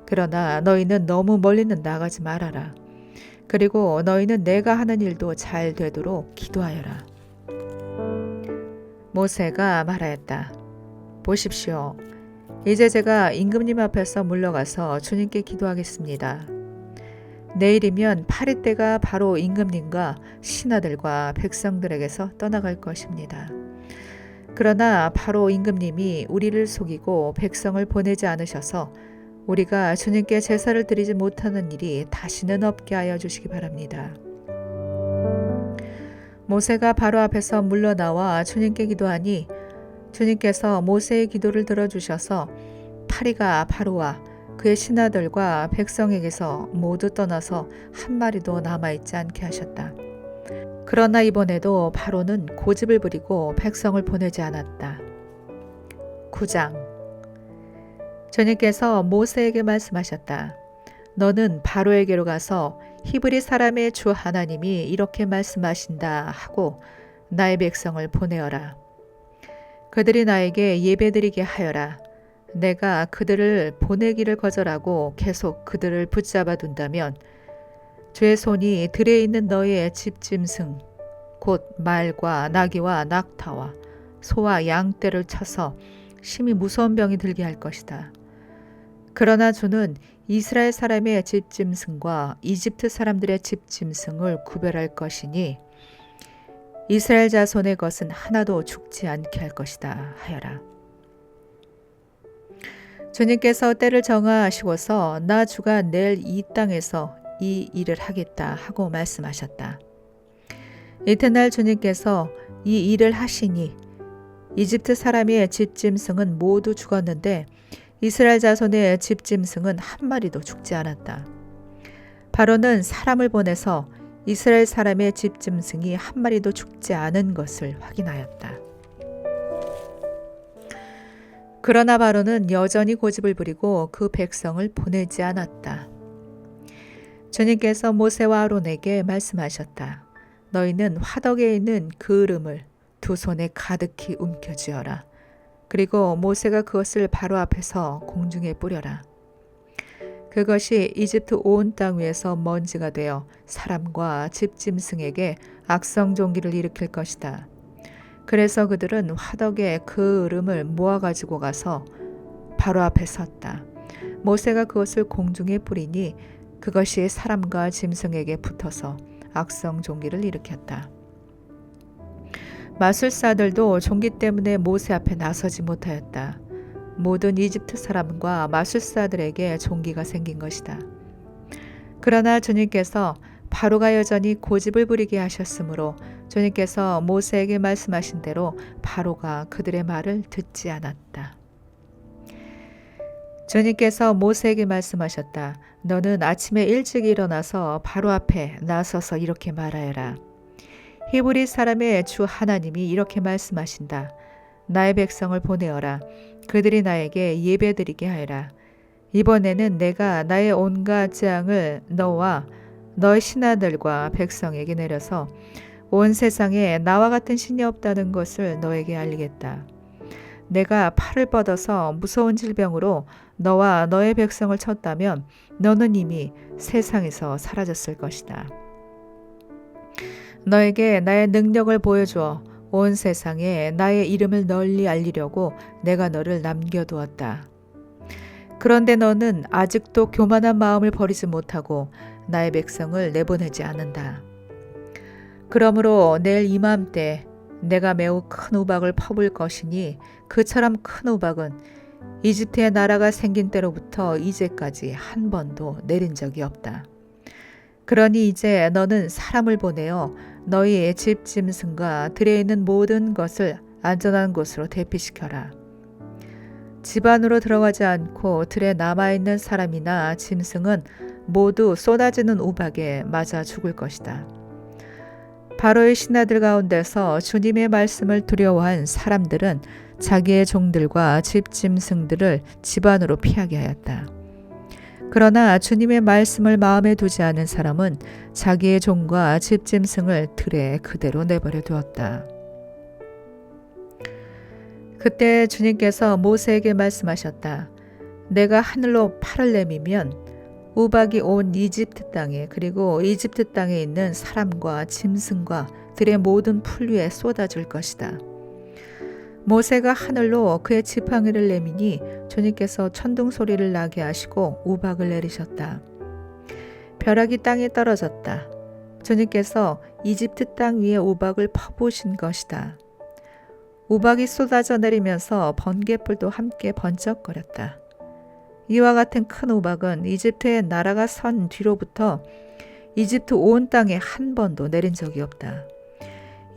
그러나 너희는 너무 멀리는 나가지 말아라. 그리고 너희는 내가 하는 일도 잘 되도록 기도하여라. 모세가 말하였다. 보십시오. 이제 제가 임금님 앞에서 물러가서 주님께 기도하겠습니다. 내일이면 파리 때가 바로 임금님과 신하들과 백성들에게서 떠나갈 것입니다. 그러나 바로 임금님이 우리를 속이고 백성을 보내지 않으셔서 우리가 주님께 제사를 드리지 못하는 일이 다시는 없게 하여 주시기 바랍니다. 모세가 바로 앞에서 물러나와 주님께 기도하니 주님께서 모세의 기도를 들어주셔서 파리가 바로와 그의 신하들과 백성에게서 모두 떠나서 한 마리도 남아있지 않게 하셨다. 그러나 이번에도 바로는 고집을 부리고 백성을 보내지 않았다. 9장 주님께서 모세에게 말씀하셨다. 너는 바로에게로 가서 히브리 사람의 주 하나님이 이렇게 말씀하신다 하고 나의 백성을 보내어라. 그들이 나에게 예배드리게 하여라. 내가 그들을 보내기를 거절하고 계속 그들을 붙잡아 둔다면 주의 손이 들에 있는 너희의 집짐승 곧 말과 나귀와 낙타와 소와 양떼를 쳐서 심히 무서운 병이 들게 할 것이다. 그러나 주는 이스라엘 사람의 집짐승과 이집트 사람들의 집짐승을 구별할 것이니 이스라엘 자손의 것은 하나도 죽지 않게 할 것이다 하여라. 주님께서 때를 정하시고서 나 주가 내일 이 땅에서 이 일을 하겠다 하고 말씀하셨다. 이튿날 주님께서 이 일을 하시니 이집트 사람의 집짐승은 모두 죽었는데 이스라엘 자손의 집짐승은 한 마리도 죽지 않았다. 바로는 사람을 보내서 이스라엘 사람의 집짐승이 한 마리도 죽지 않은 것을 확인하였다. 그러나 바로는 여전히 고집을 부리고 그 백성을 보내지 않았다. 주님께서 모세와 아론에게 말씀하셨다. 너희는 화덕에 있는 그름을 두 손에 가득히 움켜쥐어라. 그리고 모세가 그것을 바로 앞에서 공중에 뿌려라. 그것이 이집트 온 땅 위에서 먼지가 되어 사람과 집짐승에게 악성종기를 일으킬 것이다. 그래서 그들은 화덕에 그 으름을 모아가지고 가서 바로 앞에 섰다. 모세가 그것을 공중에 뿌리니 그것이 사람과 짐승에게 붙어서 악성종기를 일으켰다. 마술사들도 종기 때문에 모세 앞에 나서지 못하였다. 모든 이집트 사람과 마술사들에게 종기가 생긴 것이다. 그러나 주님께서 바로가 여전히 고집을 부리게 하셨으므로 주님께서 모세에게 말씀하신 대로 바로가 그들의 말을 듣지 않았다. 주님께서 모세에게 말씀하셨다. 너는 아침에 일찍 일어나서 바로 앞에 나서서 이렇게 말하여라. 히브리 사람의 주 하나님이 이렇게 말씀하신다. 나의 백성을 보내어라. 그들이 나에게 예배드리게 하여라. 이번에는 내가 나의 온갖 재앙을 너와 너의 신하들과 백성에게 내려서 온 세상에 나와 같은 신이 없다는 것을 너에게 알리겠다. 내가 팔을 뻗어서 무서운 질병으로 너와 너의 백성을 쳤다면 너는 이미 세상에서 사라졌을 것이다. 너에게 나의 능력을 보여주어 온 세상에 나의 이름을 널리 알리려고 내가 너를 남겨두었다. 그런데 너는 아직도 교만한 마음을 버리지 못하고 나의 백성을 내보내지 않는다. 그러므로 내일 이맘때 내가 매우 큰 우박을 퍼부을 것이니 그처럼 큰 우박은 이집트의 나라가 생긴 때로부터 이제까지 한 번도 내린 적이 없다. 그러니 이제 너는 사람을 보내어 너희의 집 짐승과 들에 있는 모든 것을 안전한 곳으로 대피시켜라. 집 안으로 들어가지 않고 들에 남아있는 사람이나 짐승은 모두 쏟아지는 우박에 맞아 죽을 것이다. 바로의 신하들 가운데서 주님의 말씀을 두려워한 사람들은 자기의 종들과 집 짐승들을 집 안으로 피하게 하였다. 그러나 주님의 말씀을 마음에 두지 않은 사람은 자기의 종과 집 짐승을 들에 그대로 내버려 두었다. 그때 주님께서 모세에게 말씀하셨다. 내가 하늘로 팔을 내밀면 우박이 온 이집트 땅에 그리고 이집트 땅에 있는 사람과 짐승과 들의 모든 풀 위에 쏟아질 것이다. 모세가 하늘로 그의 지팡이를 내미니 주님께서 천둥 소리를 나게 하시고 우박을 내리셨다. 벼락이 땅에 떨어졌다. 주님께서 이집트 땅 위에 우박을 퍼부으신 것이다. 우박이 쏟아져 내리면서 번개불도 함께 번쩍거렸다. 이와 같은 큰 우박은 이집트의 나라가 선 뒤로부터 이집트 온 땅에 한 번도 내린 적이 없다.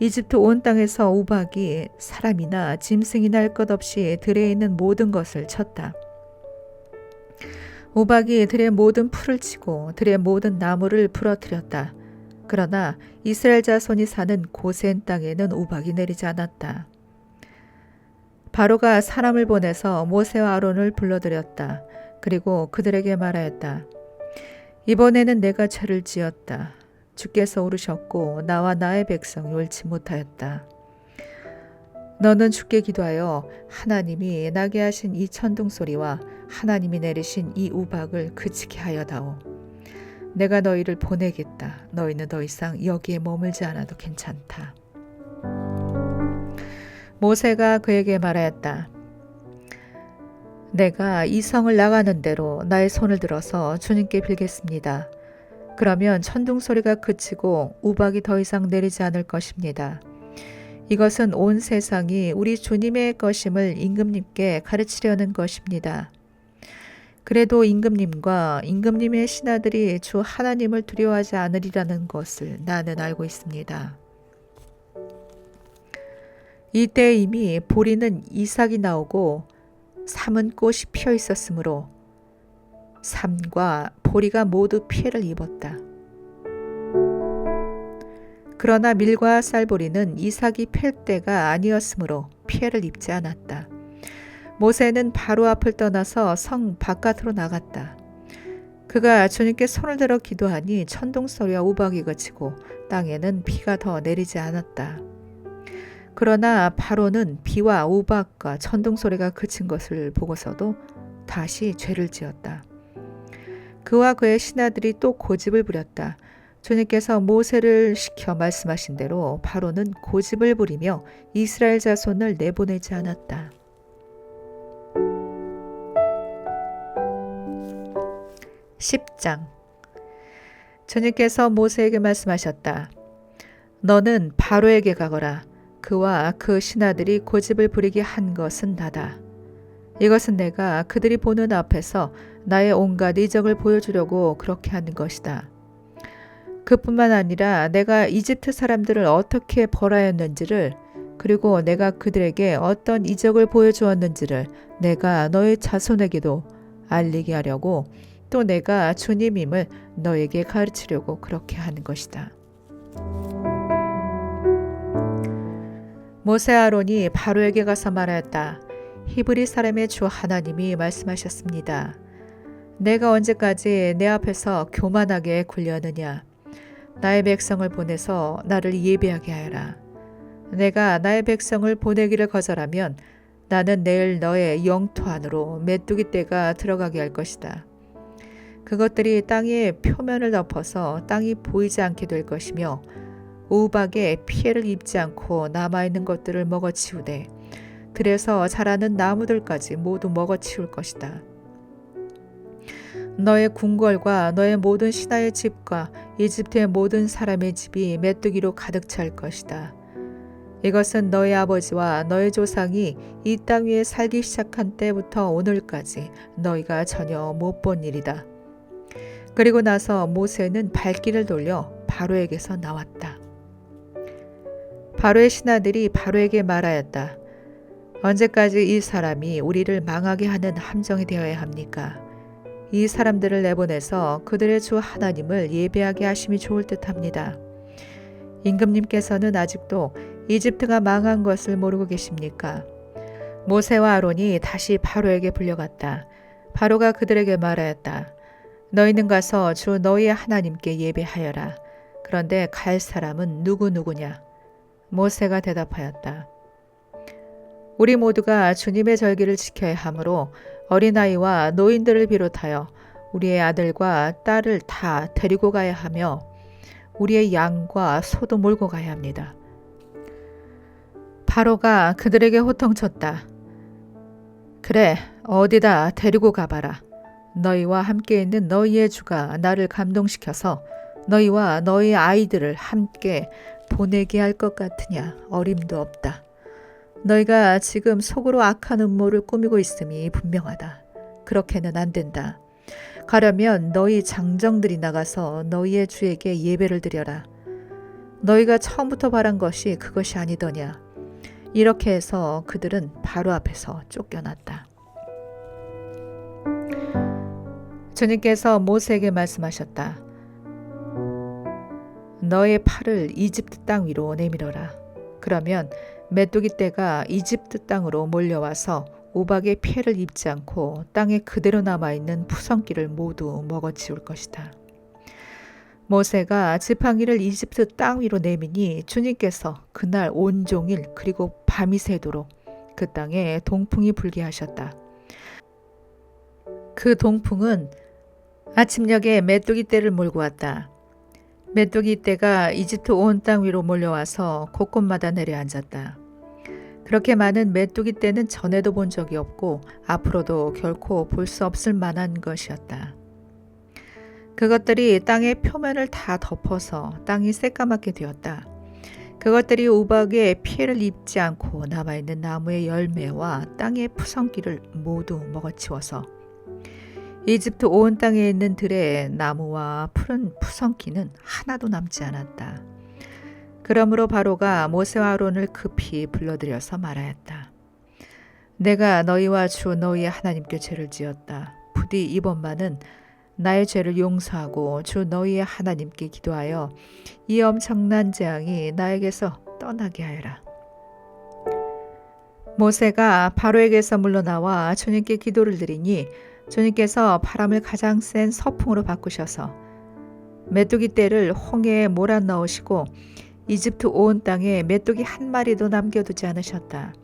이집트 온 땅에서 우박이 사람이나 짐승이나 할 것 없이 들에 있는 모든 것을 쳤다. 우박이 들의 모든 풀을 치고 들의 모든 나무를 부러뜨렸다. 그러나 이스라엘 자손이 사는 고센 땅에는 우박이 내리지 않았다. 바로가 사람을 보내서 모세와 아론을 불러들였다. 그리고 그들에게 말하였다. 이번에는 내가 죄를 지었다. 주께서 오르셨고 나와 나의 백성이 옳지 못하였다. 너는 주께 기도하여 하나님이 나게 하신 이 천둥 소리와 하나님이 내리신 이 우박을 그치게 하여다오. 내가 너희를 보내겠다. 너희는 더 이상 여기에 머물지 않아도 괜찮다. 모세가 그에게 말하였다. 내가 이 성을 나가는 대로 나의 손을 들어서 주님께 빌겠습니다. 그러면 천둥 소리가 그치고 우박이 더 이상 내리지 않을 것입니다. 이것은 온 세상이 우리 주님의 것임을 임금님께 가르치려는 것입니다. 그래도 임금님과 임금님의 신하들이 주 하나님을 두려워하지 않으리라는 것을 나는 알고 있습니다. 이때 이미 보리는 이삭이 나오고 삼은 꽃이 피어 있었으므로 삼과 보리가 모두 피해를 입었다. 그러나 밀과 쌀보리는 이삭이 필 때가 아니었으므로 피해를 입지 않았다. 모세는 바로 앞을 떠나서 성 바깥으로 나갔다. 그가 주님께 손을 들어 기도하니 천둥소리와 우박이 그치고 땅에는 비가 더 내리지 않았다. 그러나 바로는 비와 우박과 천둥소리가 그친 것을 보고서도 다시 죄를 지었다. 그와 그의 신하들이 또 고집을 부렸다. 주님께서 모세를 시켜 말씀하신 대로 바로는 고집을 부리며 이스라엘 자손을 내보내지 않았다. 10장 주님께서 모세에게 말씀하셨다. 너는 바로에게 가거라. 그와 그 신하들이 고집을 부리게 한 것은 나다. 이것은 내가 그들이 보는 앞에서 나의 온갖 이적을 보여주려고 그렇게 하는 것이다. 그뿐만 아니라 내가 이집트 사람들을 어떻게 벌하였는지를 그리고 내가 그들에게 어떤 이적을 보여주었는지를 내가 너의 자손에게도 알리게 하려고 또 내가 주님임을 너에게 가르치려고 그렇게 하는 것이다. 모세 아론이 바로에게 가서 말하였다. 히브리 사람의 주 하나님이 말씀하셨습니다. 내가 언제까지 내 앞에서 교만하게 굴려느냐. 나의 백성을 보내서 나를 예배하게 하여라. 내가 나의 백성을 보내기를 거절하면 나는 내일 너의 영토 안으로 메뚜기 떼가 들어가게 할 것이다. 그것들이 땅의 표면을 덮어서 땅이 보이지 않게 될 것이며 우박에 피해를 입지 않고 남아있는 것들을 먹어치우되 들에서 자라는 나무들까지 모두 먹어치울 것이다. 너의 궁궐과 너의 모든 신하의 집과 이집트의 모든 사람의 집이 메뚜기로 가득 찰 것이다. 이것은 너의 아버지와 너의 조상이 이 땅 위에 살기 시작한 때부터 오늘까지 너희가 전혀 못 본 일이다. 그리고 나서 모세는 발길을 돌려 바로에게서 나왔다. 바로의 신하들이 바로에게 말하였다. 언제까지 이 사람이 우리를 망하게 하는 함정이 되어야 합니까? 이 사람들을 내보내서 그들의 주 하나님을 예배하게 하심이 좋을 듯합니다. 임금님께서는 아직도 이집트가 망한 것을 모르고 계십니까? 모세와 아론이 다시 바로에게 불려갔다. 바로가 그들에게 말하였다. 너희는 가서 주 너희의 하나님께 예배하여라. 그런데 갈 사람은 누구냐? 모세가 대답하였다. 우리 모두가 주님의 절기를 지켜야 하므로 어린아이와 노인들을 비롯하여 우리의 아들과 딸을 다 데리고 가야 하며 우리의 양과 소도 몰고 가야 합니다. 바로가 그들에게 호통쳤다. 그래, 어디다 데리고 가봐라. 너희와 함께 있는 너희의 주가 나를 감동시켜서 너희와 너희 아이들을 함께 보내게 할 것 같으냐? 어림도 없다. 너희가 지금 속으로 악한 음모를 꾸미고 있음이 분명하다. 그렇게는 안 된다. 가려면 너희 장정들이 나가서 너희의 주에게 예배를 드려라. 너희가 처음부터 바란 것이 그것이 아니더냐. 이렇게 해서 그들은 바로 앞에서 쫓겨났다. 주님께서 모세에게 말씀하셨다. 너의 팔을 이집트 땅 위로 내밀어라. 그러면 메뚜기 떼가 이집트 땅으로 몰려와서 우박에 피해를 입지 않고 땅에 그대로 남아있는 푸성기를 모두 먹어치울 것이다. 모세가 지팡이를 이집트 땅 위로 내미니 주님께서 그날 온종일 그리고 밤이 새도록 그 땅에 동풍이 불게 하셨다. 그 동풍은 아침녘에 메뚜기 떼를 몰고 왔다. 메뚜기 떼가 이집트 온 땅 위로 몰려와서 곳곳마다 내려앉았다. 그렇게 많은 메뚜기 떼는 전에도 본 적이 없고 앞으로도 결코 볼 수 없을 만한 것이었다. 그것들이 땅의 표면을 다 덮어서 땅이 새까맣게 되었다. 그것들이 우박에 피해를 입지 않고 남아있는 나무의 열매와 땅의 푸성기를 모두 먹어치워서 이집트 온 땅에 있는 들의 나무와 푸른 푸성기는 하나도 남지 않았다. 그러므로 바로가 모세와 아론을 급히 불러들여서 말하였다. 내가 너희와 주 너희의 하나님께 죄를 지었다. 부디 이번만은 나의 죄를 용서하고 주 너희의 하나님께 기도하여 이 엄청난 재앙이 나에게서 떠나게 하여라. 모세가 바로에게서 물러나와 주님께 기도를 드리니 주님께서 바람을 가장 센 서풍으로 바꾸셔서 메뚜기 떼를 홍해에 몰아넣으시고 이집트 온 땅에 메뚜기 한 마리도 남겨두지 않으셨다.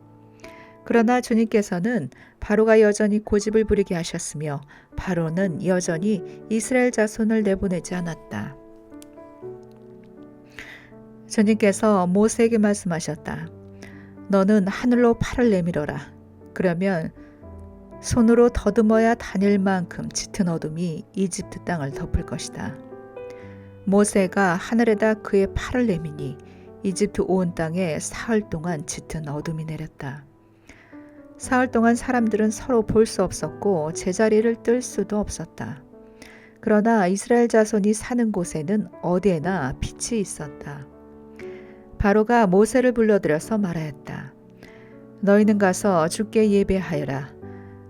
그러나 주님께서는 바로가 여전히 고집을 부리게 하셨으며 바로는 여전히 이스라엘 자손을 내보내지 않았다. 주님께서 모세에게 말씀하셨다. 너는 하늘로 팔을 내밀어라. 그러면 손으로 더듬어야 다닐 만큼 짙은 어둠이 이집트 땅을 덮을 것이다. 모세가 하늘에다 그의 팔을 내미니 이집트 온 땅에 사흘 동안 짙은 어둠이 내렸다. 사흘 동안 사람들은 서로 볼 수 없었고 제자리를 뜰 수도 없었다. 그러나 이스라엘 자손이 사는 곳에는 어디에나 빛이 있었다. 바로가 모세를 불러들여서 말하였다. 너희는 가서 주께 예배하여라.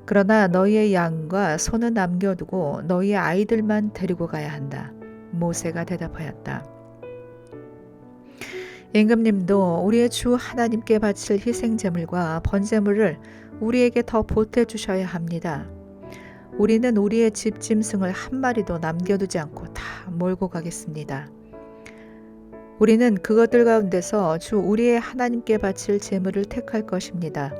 그러나 너희의 양과 소는 남겨두고 너희의 아이들만 데리고 가야 한다. 모세가 대답하였다. 임금님도 우리의 주 하나님께 바칠 희생제물과 번제물을 우리에게 더 보태주셔야 합니다. 우리는 우리의 집 짐승을 한 마리도 남겨두지 않고 다 몰고 가겠습니다. 우리는 그것들 가운데서 주 우리의 하나님께 바칠 제물을 택할 것입니다.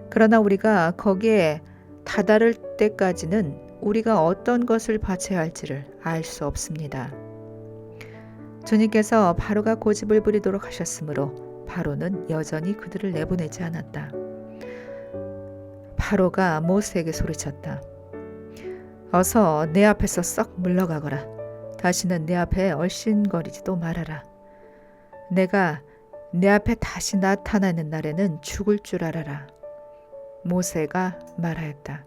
그러나 우리가 거기에 다다를 때까지는 우리가 어떤 것을 바쳐야 할지를 알 수 없습니다. 주님께서 바로가 고집을 부리도록 하셨으므로 바로는 여전히 그들을 내보내지 않았다. 바로가 모세에게 소리쳤다. 어서 내 앞에서 썩 물러가거라. 다시는 내 앞에 얼씬거리지도 말아라. 내가 내 앞에 다시 나타나는 날에는 죽을 줄 알아라. 모세가 말하였다.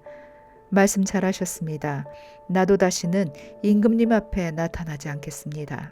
말씀 잘하셨습니다. 나도 다시는 임금님 앞에 나타나지 않겠습니다.